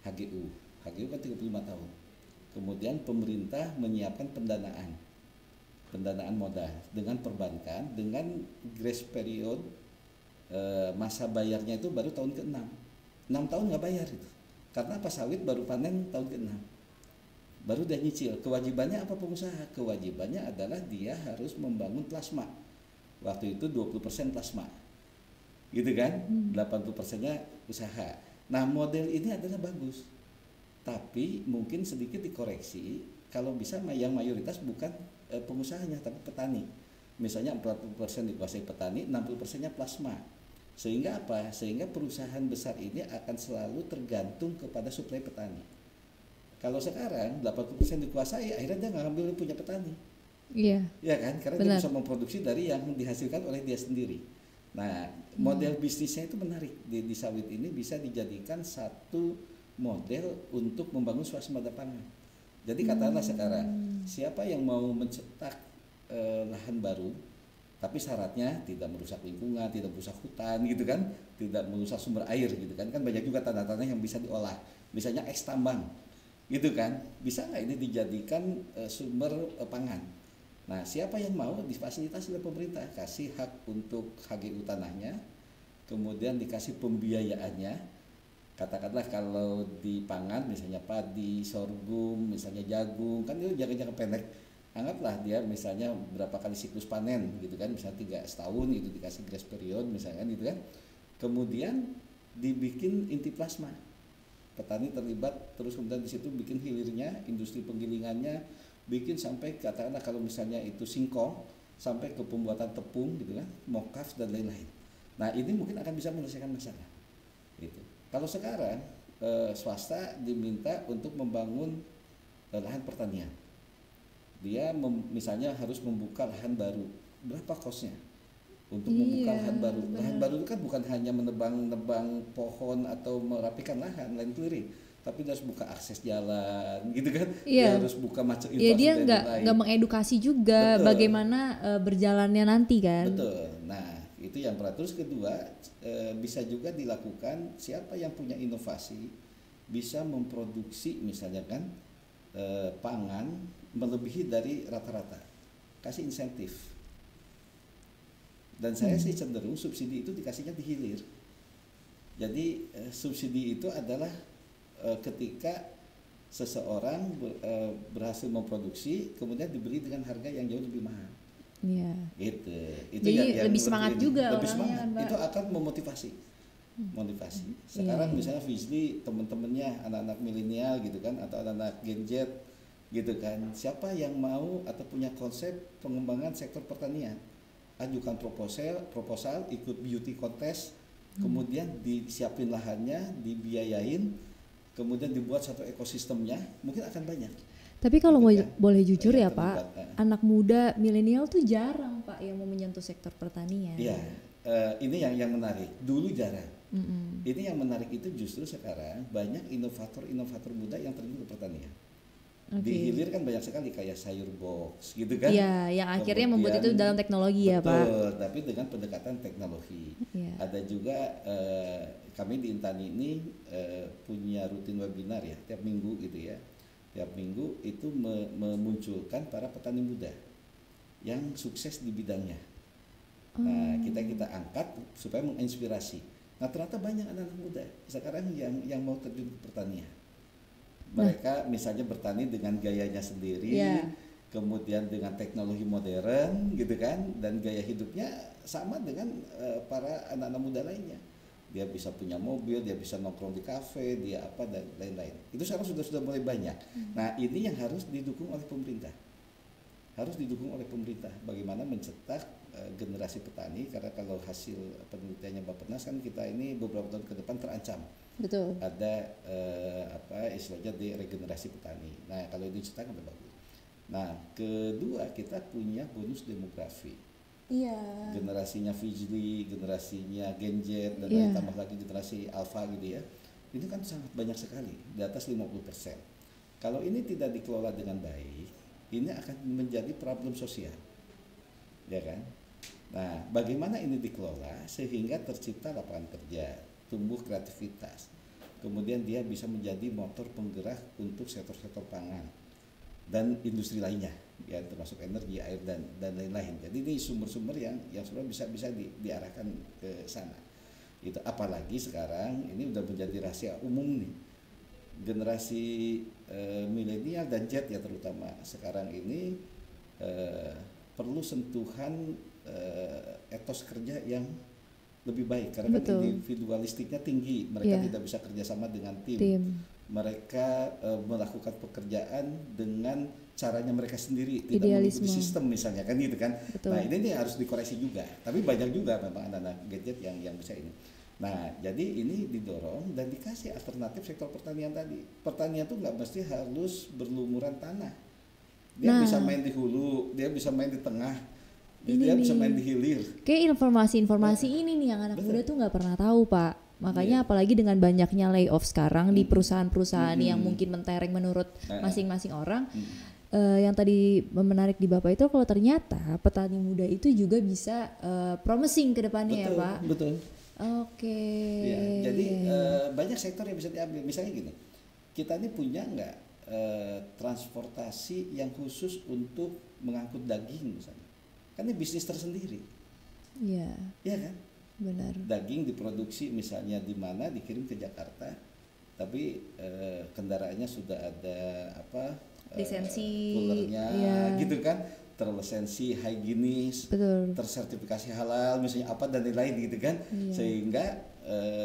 HGU kan 35 tahun. Kemudian pemerintah menyiapkan pendanaan modal dengan perbankan dengan grace period masa bayarnya itu baru tahun ke-6. 6 tahun nggak bayar itu. Karena apa? Sawit baru panen tahun ke-6. Baru dia nyicil. Kewajibannya apa pengusaha? Kewajibannya adalah dia harus membangun plasma. Waktu itu 20% plasma. Gitu kan? 80%-nya usaha. Nah, model ini adalah bagus. Tapi mungkin sedikit dikoreksi kalau bisa yang mayoritas bukan pengusahanya tapi petani. Misalnya 40% dikuasai petani, 60%-nya plasma. Sehingga apa? Sehingga perusahaan besar ini akan selalu tergantung kepada suplai petani. Kalau sekarang 80% dikuasai, akhirnya dia nggak ambil punya petani. Iya. Ya kan? Karena Benar. dia bisa memproduksi dari yang dihasilkan oleh dia sendiri. Nah, model bisnisnya itu menarik. Di sawit ini bisa dijadikan satu model untuk membangun swasembada pangan. Jadi katakanlah sekarang, siapa yang mau mencetak lahan baru, tapi syaratnya tidak merusak lingkungan, tidak merusak hutan gitu kan, tidak merusak sumber air gitu kan banyak juga tanah-tanah yang bisa diolah, misalnya eks tambang gitu kan, bisa nggak ini dijadikan sumber pangan. Nah, siapa yang mau difasilitasi oleh pemerintah, kasih hak untuk HGU tanahnya, kemudian dikasih pembiayaannya. Katakanlah kalau di pangan misalnya padi, sorghum, misalnya jagung, kan itu jangka pendek. Anggaplah dia misalnya berapa kali siklus panen gitu kan, misalnya 3 setahun itu dikasih grace period misalnya gitu kan. Kemudian dibikin inti plasma. Petani terlibat, terus kemudian di situ bikin hilirnya, industri penggilingannya, bikin sampai katakanlah kalau misalnya itu singkong sampai ke pembuatan tepung gitu kan, mokaf dan lain-lain. Nah, ini mungkin akan bisa menyelesaikan masalah. Gitu. Kalau sekarang swasta diminta untuk membangun lahan pertanian. Dia misalnya harus membuka lahan baru. Berapa kosnya? Untuk membuka lahan baru. Benar. Lahan baru itu kan bukan hanya menebang pohon atau merapikan lahan, lain clearing, tapi dia harus buka akses jalan, gitu kan? Dia harus buka macam infrastruktur. Dia nggak mengedukasi juga. Betul. Bagaimana berjalannya nanti kan? Betul. Nah, itu yang pertama. Terus kedua, bisa juga dilakukan siapa yang punya inovasi bisa memproduksi misalnya kan pangan melebihi dari rata-rata, kasih insentif. Dan saya sih cenderung subsidi itu dikasihnya di hilir. Jadi subsidi itu adalah ketika seseorang berhasil memproduksi kemudian dibeli dengan harga yang jauh lebih mahal. Iya. Gitu. Itu jadi yang lebih semangat juga lebih orangnya semangat. Itu akan memotivasi. Sekarang misalnya Fizli, teman-temannya anak-anak milenial gitu kan atau anak-anak Gen Z gitu kan. Siapa yang mau atau punya konsep pengembangan sektor pertanian? Ajukan proposal, ikut beauty contest, kemudian disiapin lahannya, dibiayain, kemudian dibuat satu ekosistemnya, mungkin akan banyak. Tapi kalau gitu kan? boleh jujur ya Pak, anak muda milenial tuh jarang Pak yang mau menyentuh sektor pertanian. Iya, ini yang menarik. Dulu jarang. Ini yang menarik itu justru sekarang banyak inovator muda yang terjun ke pertanian. Di hilir kan banyak sekali kayak sayur box gitu kan. Iya, yang akhirnya membuat itu dalam teknologi ya Pak. Betul, tapi dengan pendekatan teknologi. Ada juga kami di Intani ini punya rutin webinar ya, tiap minggu gitu ya. Tiap minggu itu memunculkan para petani muda yang sukses di bidangnya. Nah, kita angkat supaya menginspirasi. Nah, ternyata banyak anak-anak muda sekarang yang mau terjun ke pertanian. Mereka misalnya bertani dengan gayanya sendiri, kemudian dengan teknologi modern gitu kan, dan gaya hidupnya sama dengan para anak-anak muda lainnya. Dia bisa punya mobil, dia bisa nongkrong di kafe, dia apa dan lain-lain. Itu sekarang sudah mulai banyak. Nah, ini yang harus didukung oleh pemerintah. Harus didukung oleh pemerintah. Bagaimana mencetak generasi petani, karena kalau hasil penelitiannya Bappenas kan kita ini beberapa tahun ke depan terancam. Betul. Ada istilahnya deregenerasi petani. Nah, kalau itu dicetak udah bagus. Nah, kedua kita punya bonus demografi. Iya. Generasinya Fijli, generasinya Gen Z, dan tambah lagi generasi Alpha gitu ya. Ini kan sangat banyak sekali, di atas 50%. Kalau ini tidak dikelola dengan baik, ini akan menjadi problem sosial. Ya kan? Nah, bagaimana ini dikelola sehingga tercipta lapangan kerja, tumbuh kreativitas. Kemudian dia bisa menjadi motor penggerak untuk sektor-sektor pangan dan industri lainnya, ya termasuk energi, air dan lain-lain. Jadi ini sumber-sumber yang sebenarnya bisa diarahkan ke sana. Itu apalagi sekarang ini udah menjadi rahasia umum nih. Generasi milenial dan Z ya terutama sekarang ini perlu sentuhan etos kerja yang lebih baik karena kan individualistiknya tinggi, mereka tidak bisa kerjasama dengan tim. Mereka melakukan pekerjaan dengan caranya mereka sendiri, tidak mengikuti sistem misalnya kan gitu kan. Nah ini harus dikoreksi juga, tapi banyak juga memang anak-anak gadget yang bisa ini. Nah jadi ini didorong dan dikasih alternatif sektor pertanian tadi. Pertanian tuh nggak mesti harus berlumuran tanah, dia bisa main di hulu, dia bisa main di tengah, dia bisa main di hilir. Kayak informasi-informasi ini nih yang anak muda tuh nggak pernah tahu Pak. Makanya apalagi dengan banyaknya layoff sekarang di perusahaan-perusahaan yang mungkin mentereng menurut masing-masing orang. Yang tadi menarik di Bapak itu kalau ternyata petani muda itu juga bisa promising ke depannya ya Pak. Betul. Oke. Ya, jadi banyak sektor yang bisa diambil. Misalnya gini, kita ini punya nggak transportasi yang khusus untuk mengangkut daging misalnya? Kan ini bisnis tersendiri. Iya. Iya kan? Benar. Daging diproduksi misalnya di mana dikirim ke Jakarta, tapi kendaraannya sudah ada lisensi, coolernya, gitu kan, terlisensi higienis, tersertifikasi halal misalnya apa dan lain-lain gitu kan, sehingga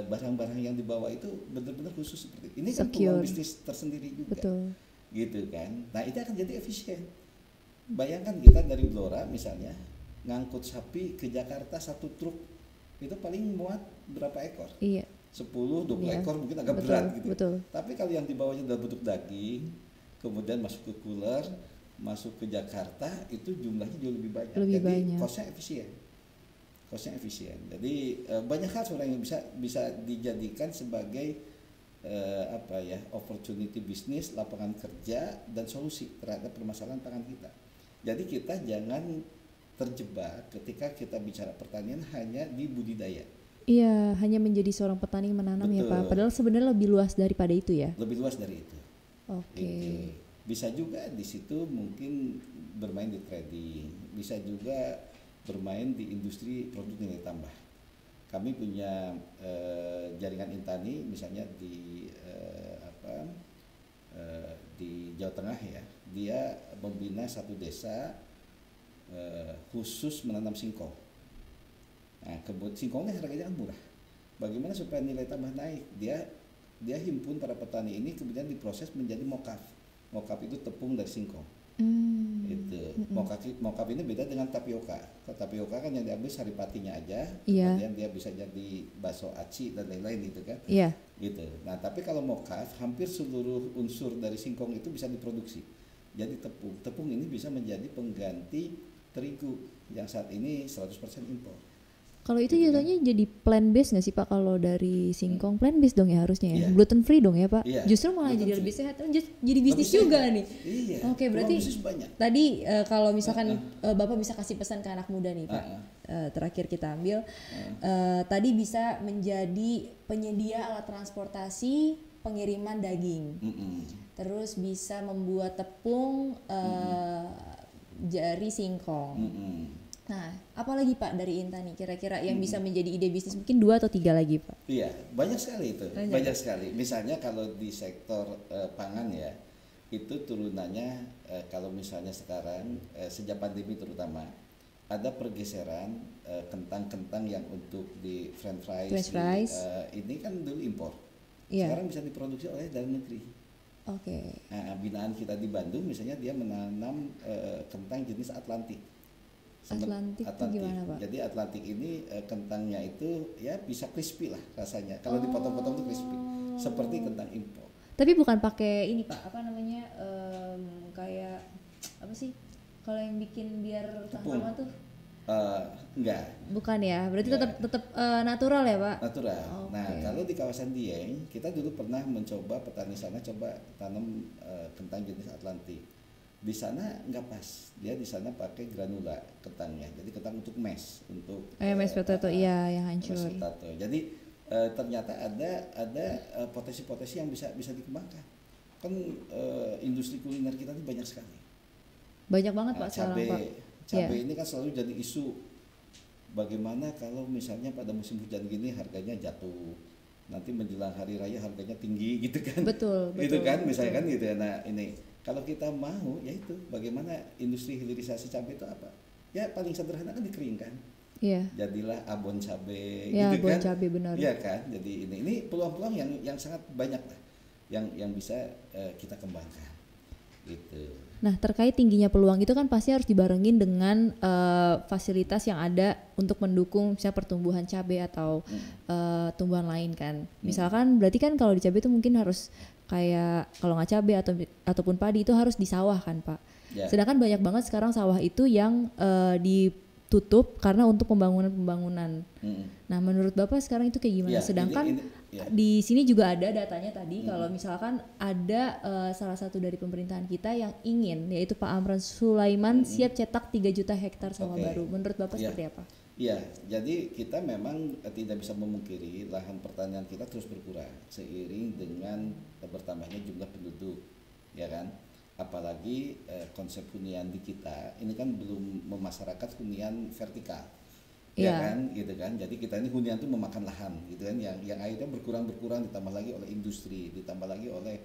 barang-barang yang dibawa itu benar-benar khusus seperti ini kan peluang bisnis tersendiri juga, gitu kan. Nah itu akan jadi efisien. Bayangkan kita dari Blora misalnya ngangkut sapi ke Jakarta satu truk itu paling muat berapa ekor? 10, 20 ekor mungkin agak berat gitu. Tapi kalau yang dibawanya dalam bentuk daging, kemudian masuk ke cooler, masuk ke Jakarta, itu jumlahnya jauh lebih banyak. Jadi cost-nya efisien. Jadi banyak hal sebenarnya yang bisa dijadikan sebagai opportunity bisnis, lapangan kerja dan solusi terhadap permasalahan pangan kita. Jadi kita jangan terjebak ketika kita bicara pertanian hanya di budidaya. Iya, hanya menjadi seorang petani menanam ya Pak. Padahal sebenarnya lebih luas daripada itu ya. Lebih luas dari itu. Oke. Bisa juga di situ mungkin bermain di trading, bisa juga bermain di industri produk nilai tambah. Kami punya jaringan Intani misalnya di Jawa Tengah ya. Dia membina satu desa khusus menanam singkong. Nah, singkongnya harganya murah. Bagaimana supaya nilai tambah naik? Dia himpun para petani ini kemudian diproses menjadi mokaf. Mokaf itu tepung dari singkong. Itu mokaf ini beda dengan tapioka. Kalau tapioka kan yang diambil saripatinya aja, kemudian dia bisa jadi bakso aci dan lain-lain gitu kan. Gitu. Nah, tapi kalau mokaf hampir seluruh unsur dari singkong itu bisa diproduksi. Jadi tepung ini bisa menjadi pengganti terigu yang saat ini 100% impor. Kalau itu jatuhnya jadi plant based nggak sih Pak? Kalau dari singkong plant based dong ya harusnya ya, gluten free dong ya Pak. Justru malah jadi lebih sehat, jadi bisnis juga nih. Oke, berarti tadi kalau misalkan Bapak bisa kasih pesan ke anak muda nih Pak, terakhir kita ambil, tadi bisa menjadi penyedia alat transportasi pengiriman daging, terus bisa membuat tepung jari singkong. Nah, apalagi Pak dari Intani kira-kira yang bisa menjadi ide bisnis, mungkin 2 atau 3 lagi Pak? Iya, banyak sekali itu, banyak sekali. Misalnya kalau di sektor pangan ya, itu turunannya kalau misalnya sekarang sejak pandemi terutama ada pergeseran kentang-kentang yang untuk di French fries. Ini kan dulu impor, sekarang bisa diproduksi oleh dalam negeri. Nah, binaan kita di Bandung misalnya dia menanam kentang jenis Atlantik. Atlantik itu gimana Pak? Jadi Atlantik ini kentangnya itu ya bisa crispy lah rasanya. Kalau dipotong-potong itu crispy, seperti kentang impor. Tapi bukan pakai ini Pak, apa namanya kayak apa sih? Kalau yang bikin biar tahan Tepung. lama tuh? Enggak. Bukan ya, berarti Enggak. tetap natural ya Pak? Natural. Oke. Nah, kalau di kawasan Dieng, kita dulu pernah mencoba, petani sana coba tanam kentang jenis Atlantik. Di sana nggak pas, dia di sana pakai granula kentangnya, jadi kentang untuk mash, untuk Mash potato, iya yang hancur. mash potato. Jadi ternyata ada potensi-potensi yang bisa dikembangkan. Kan industri kuliner kita ini banyak sekali. Banyak banget Pak sekarang Pak. Cabai ini kan selalu jadi isu. Bagaimana kalau misalnya pada musim hujan gini harganya jatuh, nanti menjelang hari raya harganya tinggi gitu kan? Betul. Gitu kan, misalnya kan gitu ya. Nah ini kalau kita mau, yaitu bagaimana industri hilirisasi cabai itu apa? Ya paling sederhana kan dikeringkan. Iya. Jadilah abon cabai, ya, gitu abon kan? Cabai benar. Iya kan? Jadi ini peluang-peluang yang sangat banyak lah, yang bisa kita kembangkan, gitu. Nah, terkait tingginya peluang itu kan pasti harus dibarengin dengan fasilitas yang ada untuk mendukung misalnya pertumbuhan cabai atau tumbuhan lain kan. Misalkan berarti kan kalau di cabai itu mungkin harus kayak kalau nggak cabai ataupun padi itu harus di sawah kan Pak. Yeah. Sedangkan banyak banget sekarang sawah itu yang ditutup karena untuk pembangunan. Nah, menurut Bapak sekarang itu kayak gimana? Sedangkan di sini juga ada datanya tadi kalau misalkan ada salah satu dari pemerintahan kita yang ingin, yaitu Pak Amran Sulaiman siap cetak 3 juta hektar sawah baru. Menurut Bapak seperti apa? Iya, jadi kita memang tidak bisa memungkiri lahan pertanian kita terus berkurang seiring dengan bertambahnya jumlah penduduk, ya kan? Apalagi konsep hunian di kita ini kan belum memasyarakat hunian vertikal, ya kan, gitu kan. Jadi kita ini hunian itu memakan lahan, gitu kan, yang akhirnya berkurang ditambah lagi oleh industri, ditambah lagi oleh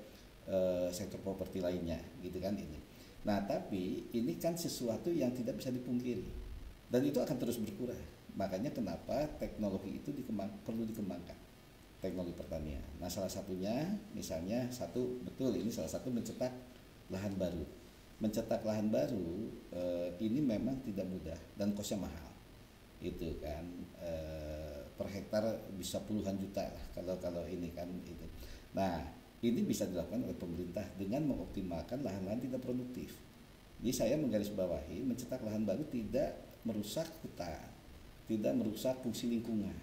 sektor properti lainnya, gitu kan ini. Nah, tapi ini kan sesuatu yang tidak bisa dipungkiri dan itu akan terus berkurang. Makanya kenapa teknologi itu perlu dikembangkan, teknologi pertanian. Nah, salah satunya misalnya ini salah satu mencetak lahan baru. Mencetak lahan baru ini memang tidak mudah dan kosnya mahal. Itu kan per hektar bisa puluhan juta lah kalau ini kan itu. Nah, ini bisa dilakukan oleh pemerintah dengan mengoptimalkan lahan-lahan tidak produktif. Jadi saya menggarisbawahi mencetak lahan baru tidak merusak hutan, tidak merusak fungsi lingkungan.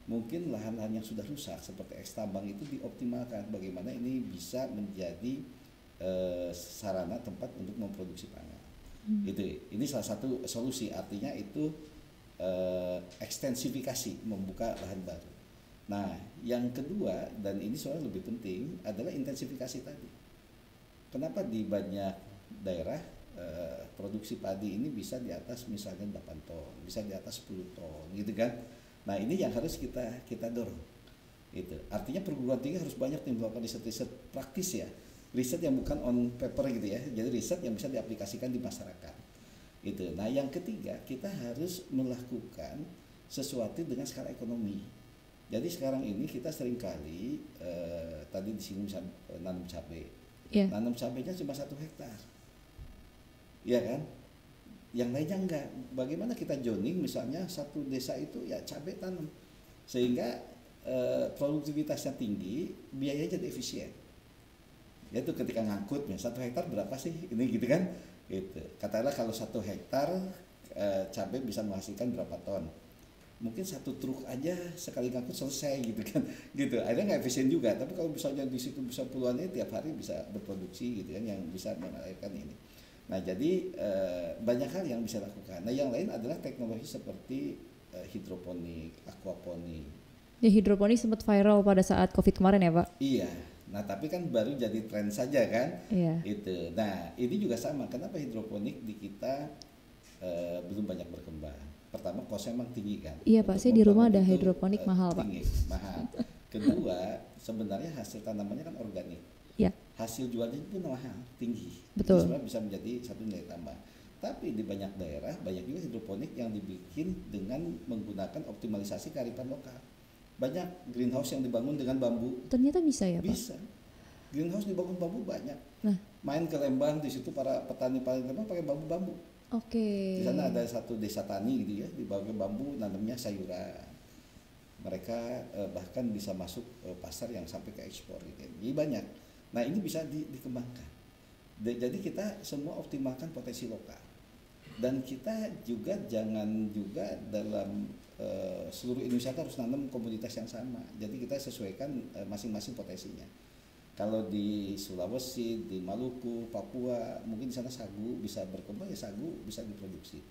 Mungkin lahan-lahan yang sudah rusak seperti ekstambang itu dioptimalkan bagaimana ini bisa menjadi sarana tempat untuk memproduksi pangan. Ini salah satu solusi, artinya itu ekstensifikasi, membuka lahan baru. Nah, yang kedua dan ini soalnya lebih penting adalah intensifikasi tadi. Kenapa di banyak daerah produksi padi ini bisa di atas misalnya 8 ton, bisa di atas 10 ton, gitu kan? Nah, ini yang harus kita dorong. Itu artinya perguruan tinggi harus banyak melakukan riset praktis ya. Riset yang bukan on paper gitu ya, jadi riset yang bisa diaplikasikan di masyarakat. Itu. Nah, yang ketiga kita harus melakukan sesuatu dengan skala ekonomi. Jadi sekarang ini kita seringkali tadi disinggung nanam cabai. Nanam cabainya cuma 1 hektar, ya kan? Yang lainnya enggak. Bagaimana kita zoning misalnya satu desa itu ya cabai tanam sehingga produktivitasnya tinggi, biayanya jadi efisien. Yaitu ketika ngangkut, 1 hektar berapa sih ini gitu kan? Gitu. Katakanlah kalau 1 hektar cabai bisa menghasilkan berapa ton? Mungkin 1 truk aja sekali ngangkut selesai gitu kan? Gitu. Akhirnya nggak efisien juga. Tapi kalau misalnya di situ bisa puluhan ini tiap hari bisa berproduksi gitu kan, yang bisa mengalirkan ini. Nah, jadi banyak hal yang bisa lakukan. Nah, yang lain adalah teknologi seperti hidroponik, aquaponik. Ya, hidroponik sempat viral pada saat Covid kemarin ya Pak? Iya. Nah, tapi kan baru jadi tren saja kan? Iya. Itu. Nah, ini juga sama. Kenapa hidroponik di kita belum banyak berkembang? Pertama, kosnya memang tinggi kan? Iya Pak, saya di rumah ada hidroponik mahal tinggi, Pak. Mahal. Kedua, sebenarnya hasil tanamannya kan organik. Iya. Hasil jualnya pun mahal, tinggi. Betul. Sebenarnya bisa menjadi satu nilai tambah. Tapi di banyak daerah, banyak juga hidroponik yang dibikin dengan menggunakan optimalisasi kearifan lokal. Banyak greenhouse yang dibangun dengan bambu. Ternyata bisa ya Pak? Bisa. Greenhouse dibangun bambu banyak. Nah, main ke Lembang, di situ para petani Lembang pakai bambu-bambu. Oke. Di sana ada satu desa tani gitu ya, dipakai bambu nanamnya sayuran. Mereka bahkan bisa masuk pasar yang sampai ke ekspor gitu. Jadi banyak. Nah, ini bisa dikembangkan. Jadi kita semua optimalkan potensi lokal. Dan kita juga jangan juga dalam seluruh Indonesia harus nanam komoditas yang sama. Jadi kita sesuaikan masing-masing potensinya. Kalau di Sulawesi, di Maluku, Papua, mungkin di sana sagu bisa berkembang, ya sagu bisa diproduksi.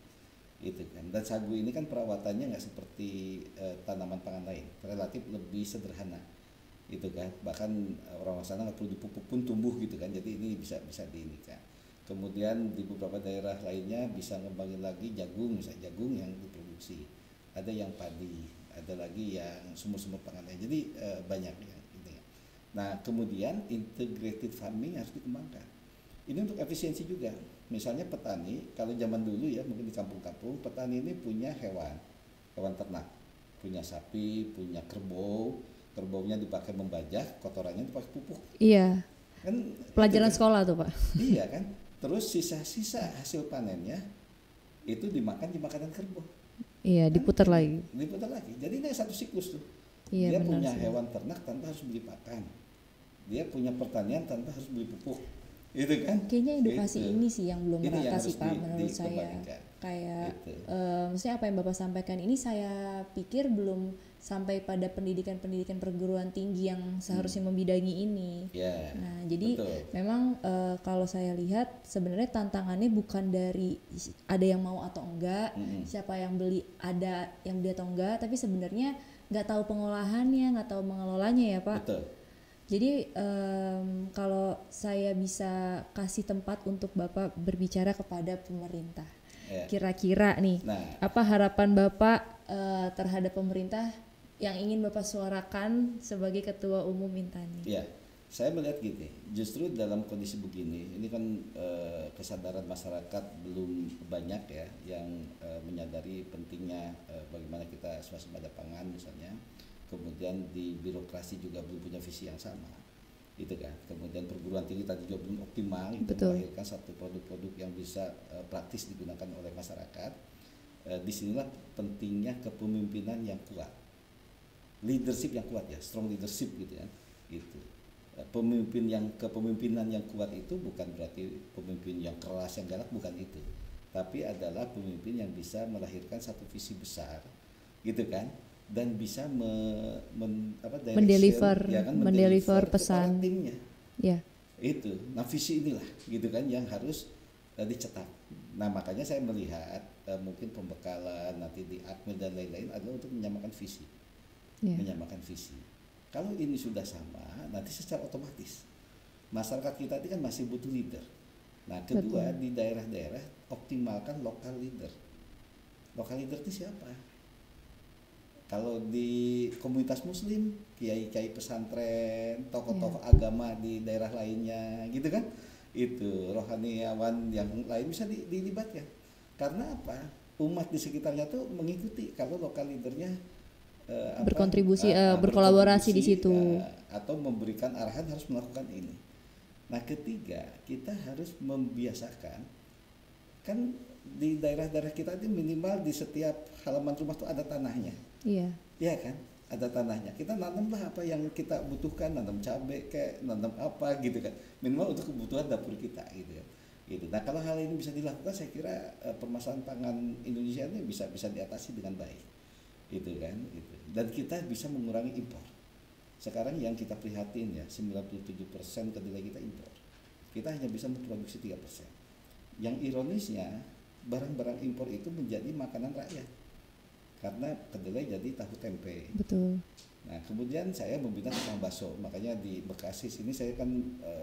Itu kan. Dan sagu ini kan perawatannya nggak seperti tanaman pangan lain, relatif lebih sederhana. Itu kan. Bahkan orang sana nggak perlu dipupuk pun tumbuh gitu kan. Jadi ini bisa diinikan. Kemudian di beberapa daerah lainnya bisa ngembangin lagi jagung, misalnya jagung yang diproduksi. Ada yang padi, ada lagi yang sumur-sumur pangan lain. Jadi banyak ya. Nah, kemudian integrated farming harus dikembangkan. Ini untuk efisiensi juga. Misalnya petani, kalau zaman dulu ya, mungkin di kampung-kampung, petani ini punya hewan ternak. Punya sapi, punya kerbau, kerbaunya dipakai membajak, kotorannya dipakai pupuk. Iya. Kan pelajaran kan, sekolah tuh, Pak. Iya kan? Terus sisa-sisa hasil panennya itu dimakan di makanan kerbau. Iya, kan? diputar lagi. Diputar lagi. Jadi ini satu siklus tuh. Iya, dia punya sih. Hewan ternak tanpa harus beli pakan. Dia punya pertanian tanpa harus beli pupuk. Itu kan? Kayaknya edukasi gitu. ini sih yang belum merata sih, Pak, menurut saya. Kayak gitu. Maksudnya apa yang Bapak sampaikan ini saya pikir belum sampai pada pendidikan perguruan tinggi yang seharusnya membidangi ini. Yeah, nah, jadi betul. memang kalau saya lihat sebenarnya tantangannya bukan dari ada yang mau atau enggak, siapa yang beli, ada yang beli atau enggak, tapi sebenarnya nggak tahu pengolahannya, nggak tahu mengelolanya ya, Pak. Betul. Jadi kalau saya bisa kasih tempat untuk Bapak berbicara kepada pemerintah, kira-kira nih, apa harapan Bapak terhadap pemerintah yang ingin Bapak suarakan sebagai Ketua Umum Intani? Ya, saya melihat gini, justru dalam kondisi begini, ini kan kesadaran masyarakat belum banyak ya yang menyadari pentingnya bagaimana kita swasembada pangan misalnya. Kemudian di birokrasi juga belum punya visi yang sama, itu kan. Kemudian perguruan tinggi tadi juga belum optimal itu melahirkan satu produk-produk yang bisa praktis digunakan oleh masyarakat. Disinilah pentingnya kepemimpinan yang kuat, leadership yang kuat ya, strong leadership gitu kan. Itu kepemimpinan yang kuat itu bukan berarti pemimpin yang keras yang galak, bukan itu, tapi adalah pemimpin yang bisa melahirkan satu visi besar, gitu kan. Dan bisa mendeliver ya kan, mendeliver pesan timnya. Ya. Itu. Nah, visi inilah gitu kan yang harus dicetak. Nah, makanya saya melihat mungkin pembekalan nanti di Akmil dan lain-lain adalah untuk menyamakan visi. Menyamakan visi. Kalau ini sudah sama, nanti secara otomatis masyarakat kita ini kan masih butuh leader. Nah, kedua, di daerah-daerah optimalkan lokal leader. Lokal leader itu siapa? Kalau di komunitas muslim, kiai-kiai pesantren, tokoh-tokoh agama di daerah lainnya gitu kan, itu rohaniawan yang lain bisa dilibatkan. Karena apa? Umat di sekitarnya tuh mengikuti kalau lokal leadernya berkontribusi, berkolaborasi di situ, atau memberikan arahan harus melakukan ini. Nah, ketiga, kita harus membiasakan, kan di daerah-daerah kita itu minimal di setiap halaman rumah tuh ada tanahnya. Iya. Iya kan? Ada tanahnya. Kita nanamlah apa yang kita butuhkan, nanam cabai kayak nanam apa gitu kan. Minimal untuk kebutuhan dapur kita gitu kan. Gitu. Nah, kalau hal ini bisa dilakukan, saya kira permasalahan pangan Indonesia ini bisa diatasi dengan baik. Itu kan, gitu. Dan kita bisa mengurangi impor. Sekarang yang kita prihatin ya, 97% kedelai kita impor. Kita hanya bisa memproduksi 3%. Yang ironisnya, barang-barang impor itu menjadi makanan rakyat. Karena kedelai jadi tahu tempe. Betul. Nah, kemudian saya membina tukang bakso. Makanya di Bekasi sini saya kan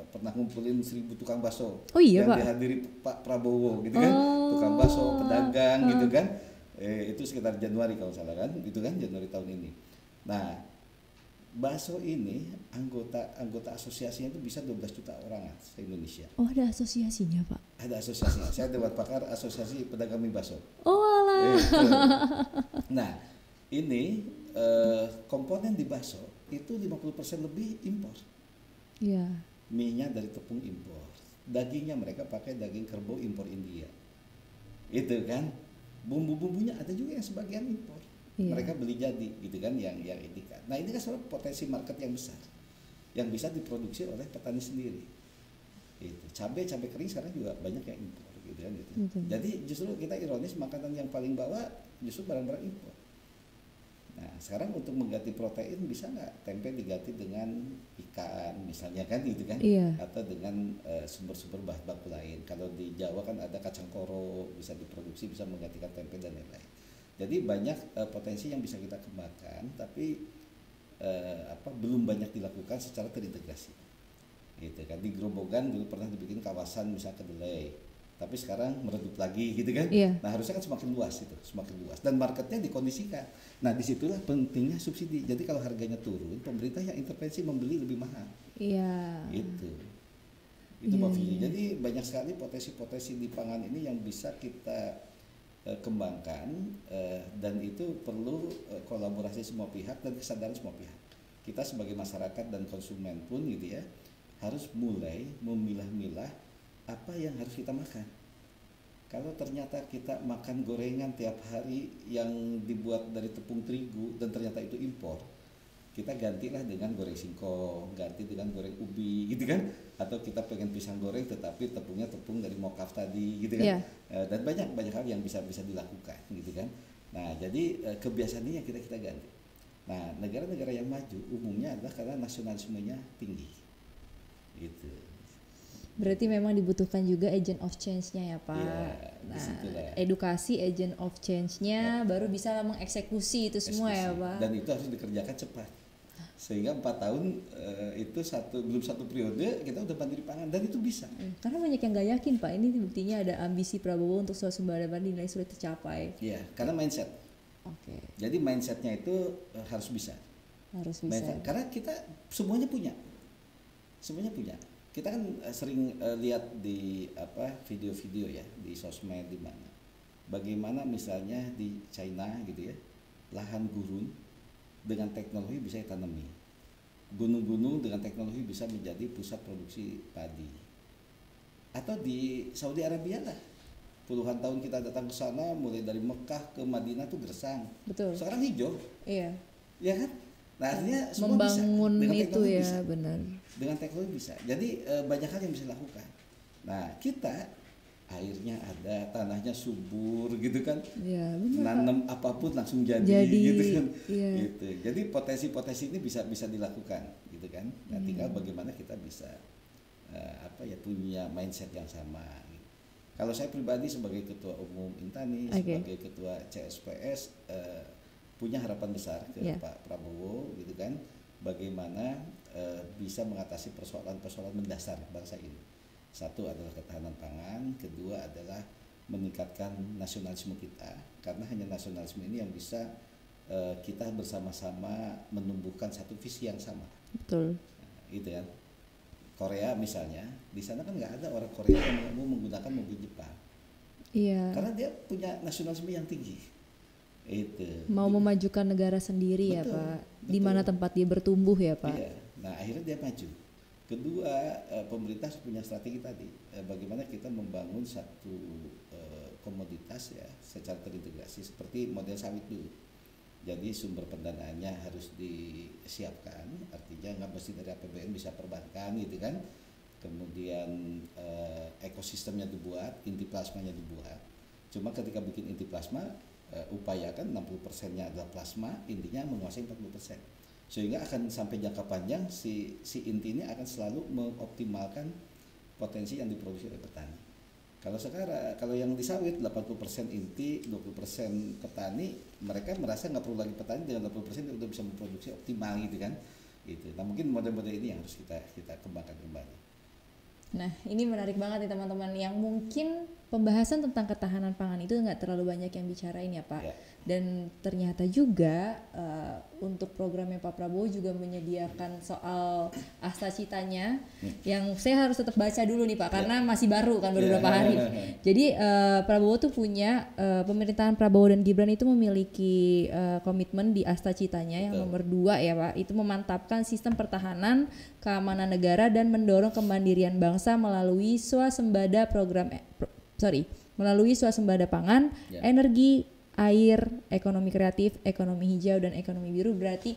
pernah ngumpulin 1.000 tukang bakso. Oh iya, yang Pak. dihadiri Pak Prabowo gitu kan. Tukang bakso, pedagang gitu kan. Itu sekitar Januari kalau salah kan, itu kan Januari tahun ini. Nah, bakso ini anggota asosiasinya itu bisa 12 juta orang se Indonesia. Oh, ada asosiasinya, Pak? Ada asosiasinya. Saya dewan pakar Asosiasi Pedagang Mie Bakso. Oh, alah. Nah, ini komponen di bakso itu 50% lebih impor. Iya. Mie-nya dari tepung impor. Dagingnya mereka pakai daging kerbau impor India. Itu kan. Bumbu-bumbunya ada juga yang sebagian impor. Iya. Mereka beli jadi gitu kan yang ini kan. Nah, ini kan sebenarnya potensi market yang besar yang bisa diproduksi oleh petani sendiri. Itu cabai kering sekarang juga banyak yang impor gitu kan gitu. Jadi justru kita ironis makanan yang paling bawah justru barang-barang impor. Nah sekarang untuk mengganti protein bisa nggak tempe diganti dengan ikan misalnya kan gitu kan, atau dengan sumber-sumber bahan baku lain. Kalau di Jawa kan ada kacang koro bisa diproduksi, bisa menggantikan tempe dan lain-lain. Jadi banyak potensi yang bisa kita kembangkan, tapi belum banyak dilakukan secara terintegrasi. Gitu kan di Grobogan dulu pernah dibikin kawasan misalnya kedelai, tapi sekarang meredup lagi gitu kan. Nah harusnya kan semakin luas dan marketnya dikondisikan. Nah disitulah pentingnya subsidi. Jadi kalau harganya turun, pemerintah yang intervensi membeli lebih mahal. Itu Mbak Fili. Jadi banyak sekali potensi-potensi di pangan ini yang bisa kita kembangkan, dan itu perlu kolaborasi semua pihak dan kesadaran semua pihak. Kita sebagai masyarakat dan konsumen pun gitu ya harus mulai memilah-milah apa yang harus kita makan. Kalau ternyata kita makan gorengan tiap hari yang dibuat dari tepung terigu dan ternyata itu impor, kita gantilah dengan goreng singkong, ganti dengan goreng ubi gitu kan, atau kita pengen pisang goreng tetapi tepungnya tepung dari mokaf tadi gitu kan. Dan banyak hal yang bisa dilakukan gitu kan. Nah jadi kebiasaan ini yang kita ganti. Nah negara-negara yang maju umumnya adalah karena nasionalismenya tinggi gitu. Berarti memang dibutuhkan juga agent of change-nya ya Pak. Edukasi agent of change-nya baru bisa mengeksekusi itu semua ya Pak. Dan itu harus dikerjakan cepat. Sehingga 4 tahun itu belum satu periode kita udah mandiri pangan, dan itu bisa. Karena banyak yang nggak yakin Pak, ini buktinya ada ambisi Prabowo untuk swasembada pangan dinilai sulit tercapai. Iya, karena mindset. Jadi mindsetnya itu harus bisa. Mindset, karena kita semuanya punya. Kita kan sering lihat di video-video ya di sosmed di mana. Bagaimana misalnya di China gitu ya, lahan gurun dengan teknologi bisa ditanami. Gunung-gunung dengan teknologi bisa menjadi pusat produksi padi. Atau di Saudi Arabia lah. Puluhan tahun kita datang ke sana, mulai dari Mekah ke Madinah tuh gersang. Betul. Sekarang hijau. Iya. Ya kan? Nah, artinya semua membangun bisa. itu ya bisa. Benar. Dengan teknologi bisa. Jadi banyak hal yang bisa dilakukan. Nah, kita airnya ada, tanahnya subur gitu kan. Iya, benar. Nanam apapun langsung jadi gitu kan. Iya. Gitu. Jadi potensi-potensi ini bisa dilakukan gitu kan. Nah, tinggal bagaimana kita bisa punya mindset yang sama. Gitu. Kalau saya pribadi sebagai ketua umum Intani, sebagai ketua CSPS punya harapan besar ke Pak Prabowo gitu kan, bagaimana bisa mengatasi persoalan-persoalan mendasar bangsa ini. Satu adalah ketahanan pangan, kedua adalah meningkatkan nasionalisme kita, karena hanya nasionalisme ini yang bisa kita bersama-sama menumbuhkan satu visi yang sama. Betul. Gitu kan. Korea misalnya, di sana kan nggak ada orang Korea yang mau menggunakan mobil Jepang. Iya. Karena dia punya nasionalisme yang tinggi. Itu mau memajukan negara sendiri. Betul, ya Pak, di mana tempat dia bertumbuh ya Pak. Iya. Nah akhirnya dia maju. Kedua, pemerintah punya strategi tadi, bagaimana kita membangun satu komoditas ya secara terintegrasi seperti model sawit dulu. Jadi sumber pendanaannya harus disiapkan, artinya nggak mesti dari APBN, bisa perbankan gitu kan. Kemudian ekosistemnya dibuat, inti plasmanya dibuat. Cuma ketika bikin inti plasma, upayakan 60%-nya adalah plasma, intinya menguasai 40%. Sehingga akan sampai jangka panjang si inti ini akan selalu mengoptimalkan potensi yang diproduksi oleh petani. Kalau sekarang, kalau yang di sawit 80% inti, 20% petani, mereka merasa nggak perlu lagi petani, dengan 80% udah bisa memproduksi optimal gitu kan. Gitu. Nah mungkin model-model ini yang harus kita kembangkan kembali. Nah ini menarik banget nih teman-teman, yang mungkin pembahasan tentang ketahanan pangan itu nggak terlalu banyak yang bicarain ya Pak. Ya. Dan ternyata juga untuk programnya Pak Prabowo juga menyediakan soal Astacitanya yang saya harus tetap baca dulu nih Pak, karena masih baru kan, baru beberapa hari. Jadi Prabowo tuh punya pemerintahan Prabowo dan Gibran itu memiliki komitmen di Astacitanya yang nomor 2 ya Pak, itu memantapkan sistem pertahanan, keamanan negara dan mendorong kemandirian bangsa melalui swasembada pangan, energi, air, ekonomi kreatif, ekonomi hijau, dan ekonomi biru. Berarti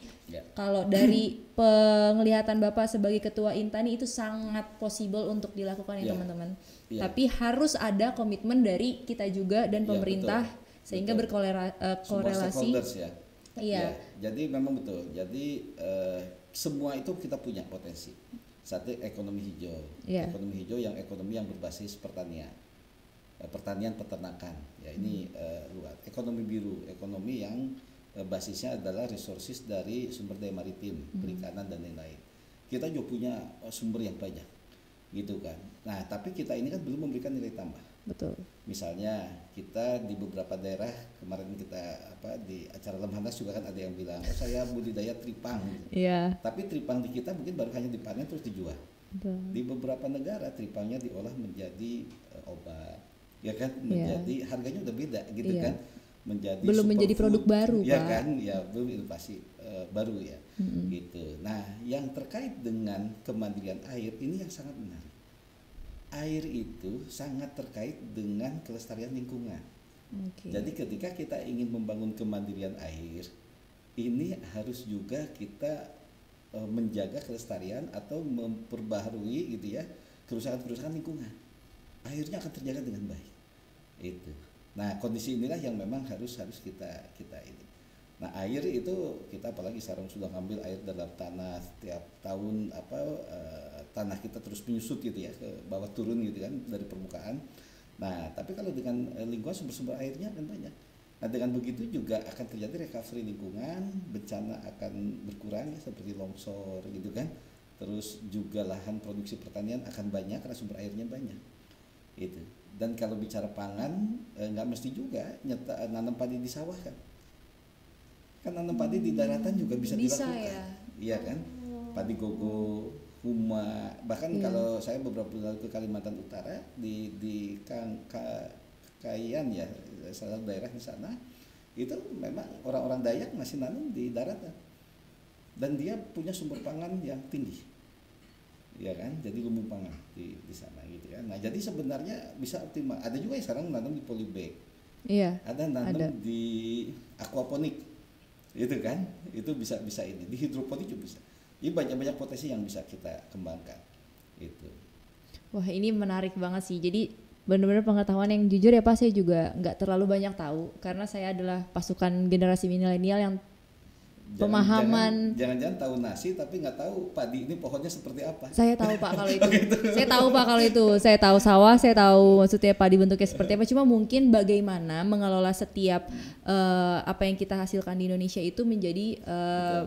kalau dari penglihatan Bapak sebagai Ketua Intani itu sangat possible untuk dilakukan ya teman-teman. Tapi harus ada komitmen dari kita juga dan pemerintah sehingga berkorelasi. Iya. Jadi memang betul. Jadi semua itu kita punya potensi. Satu ekonomi hijau, ekonomi hijau yang ekonomi yang berbasis pertanian, peternakan. Ya ini luar. Ekonomi biru, ekonomi yang basisnya adalah resources dari sumber daya maritim, perikanan dan lain-lain. Kita juga punya sumber yang banyak, gitu kan. Nah, tapi kita ini kan belum memberikan nilai tambah. Betul. Misalnya kita di beberapa daerah kemarin kita di acara Lemhanas juga kan ada yang bilang, oh saya budidaya tripang. Tapi tripang di kita mungkin baru hanya dipanen terus dijual. Di beberapa negara tripangnya diolah menjadi obat, ya kan, menjadi harganya udah beda, gitu kan, menjadi belum menjadi produk baru, ya Pak. Kan, ya belum inovasi baru ya, gitu. Nah, yang terkait dengan kemandirian air ini yang sangat menarik. Air itu sangat terkait dengan kelestarian lingkungan. Jadi ketika kita ingin membangun kemandirian air, ini harus juga kita menjaga kelestarian atau memperbaharui gitu ya kerusakan-kerusakan lingkungan. Airnya akan terjaga dengan baik. Itu. Nah, kondisi inilah yang memang harus kita ini. Nah, air itu kita apalagi sekarang sudah ngambil air dalam tanah setiap tahun tanah kita terus menyusut gitu ya ke bawah turun gitu kan dari permukaan. Nah, tapi kalau dengan lingkungan sumber-sumber airnya kan banyak. Nah, dengan begitu juga akan terjadi recovery lingkungan, bencana akan berkurang ya seperti longsor gitu kan. Terus juga lahan produksi pertanian akan banyak karena sumber airnya banyak. Itu. Dan kalau bicara pangan nggak mesti juga nanam padi di sawah kan. Kan nanam padi di daratan juga bisa dilakukan. Ya? Iya kan? Padi gogo, huma, bahkan kalau saya beberapa kali ke Kalimantan Utara di Kayan ya, salah daerah di sana, itu memang orang-orang Dayak masih nanam di daratan. Dan dia punya sumber pangan yang tinggi. Ya kan? Jadi lumbung pangan di sana gitu kan. Nah, jadi sebenarnya bisa optimal. Ada juga yang sekarang nanam di polybag. Iya. Ada nanam di aquaponik. Itu kan, itu bisa ini di hidroponik juga bisa. Ini banyak potensi yang bisa kita kembangkan. Itu. Wah, ini menarik banget sih. Jadi benar-benar pengetahuan yang jujur ya Pak, saya juga nggak terlalu banyak tahu karena saya adalah pasukan generasi milenial yang pemahaman. Jangan-jangan tahu nasi tapi nggak tahu padi ini pohonnya seperti apa. Saya tahu Pak kalau itu. Saya tahu Pak kalau itu. Saya tahu sawah, saya tahu maksudnya padi bentuknya seperti apa. Cuma mungkin bagaimana mengelola setiap apa yang kita hasilkan di Indonesia itu menjadi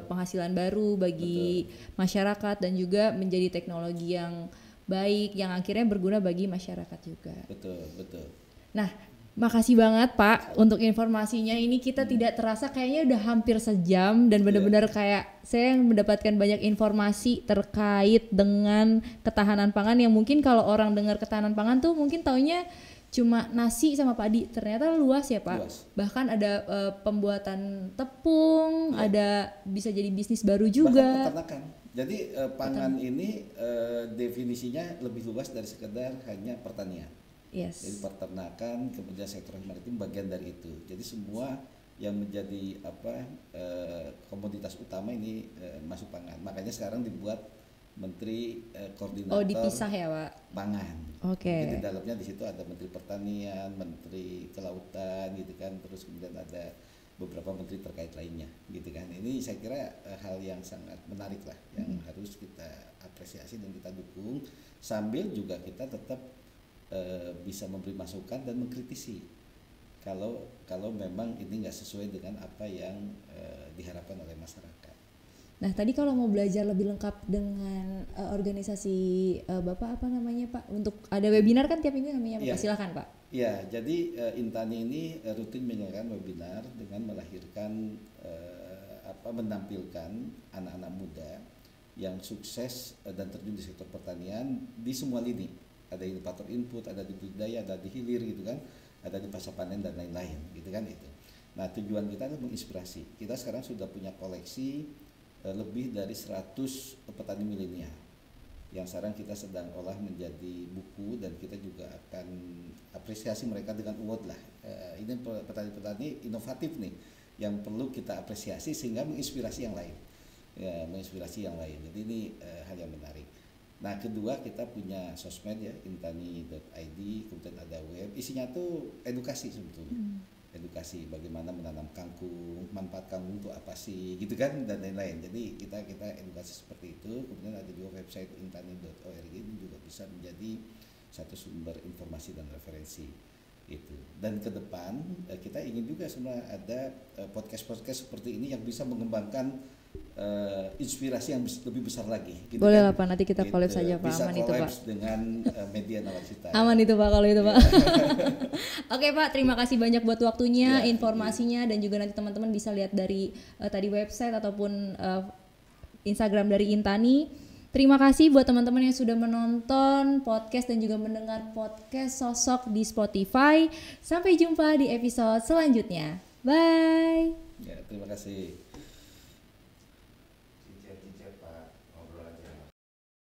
penghasilan baru bagi masyarakat dan juga menjadi teknologi yang baik yang akhirnya berguna bagi masyarakat juga. Betul. Nah, makasih banget Pak untuk informasinya. Ini kita tidak terasa kayaknya udah hampir sejam dan benar-benar kayak saya mendapatkan banyak informasi terkait dengan ketahanan pangan yang mungkin kalau orang dengar ketahanan pangan tuh mungkin taunya cuma nasi sama padi. Ternyata luas ya Pak. Luas. Bahkan ada pembuatan tepung, ada bisa jadi bisnis baru juga. Bahkan peternakan. Jadi pangan ini definisinya lebih luas dari sekedar hanya pertanian. Yes. Jadi peternakan, kemudian sektor maritim bagian dari itu. Jadi semua yang menjadi komoditas utama ini masuk pangan. Makanya sekarang dibuat Menteri Koordinator. Dipisah ya Pak. Pangan. Oke. Jadi di dalamnya di situ ada Menteri Pertanian, Menteri Kelautan, gitu kan. Terus kemudian ada beberapa menteri terkait lainnya, gitu kan. Ini saya kira hal yang sangat menarik lah, yang harus kita apresiasi dan kita dukung. Sambil juga kita tetap bisa memberi masukan dan mengkritisi kalau memang ini nggak sesuai dengan apa yang diharapkan oleh masyarakat. Nah tadi kalau mau belajar lebih lengkap dengan organisasi Bapak apa namanya Pak, untuk ada webinar kan tiap minggu namanya Pak, silakan Pak. Ya, jadi Intani ini rutin menyelenggarakan webinar dengan melahirkan menampilkan anak-anak muda yang sukses dan terjun di sektor pertanian di semua lini. Ada inovator input, ada di budidaya, ada di hilir gitu kan, ada di pasca panen dan lain-lain gitu kan itu. Nah, tujuan kita adalah menginspirasi. Kita sekarang sudah punya koleksi lebih dari 100 petani milenial. yang sekarang kita sedang olah menjadi buku, dan kita juga akan apresiasi mereka dengan award lah. Ini petani-petani inovatif nih yang perlu kita apresiasi sehingga menginspirasi yang lain. Jadi ini hal yang menarik. Nah, kedua, kita punya sosmed ya, intani.id, kemudian ada web, isinya tuh edukasi sebetulnya. Edukasi bagaimana menanam kangkung, manfaat kangkung itu apa sih, gitu kan, dan lain-lain. Jadi kita edukasi seperti itu. Kemudian ada juga website intani.org, ini juga bisa menjadi satu sumber informasi dan referensi itu. Dan ke depan kita ingin juga sebenarnya ada podcast seperti ini yang bisa mengembangkan inspirasi yang lebih besar lagi. Gitu boleh kan? lah Pak, nanti kita collab saja Pak. Bisa aman itu Pak. dengan media Nawacita. Aman itu Pak kalau itu Pak. Oke Pak, terima kasih banyak buat waktunya, informasinya, dan juga nanti teman-teman bisa lihat dari tadi website ataupun Instagram dari Intani. Terima kasih buat teman-teman yang sudah menonton podcast dan juga mendengar podcast Sosok di Spotify. Sampai jumpa di episode selanjutnya. Bye. Ya, terima kasih.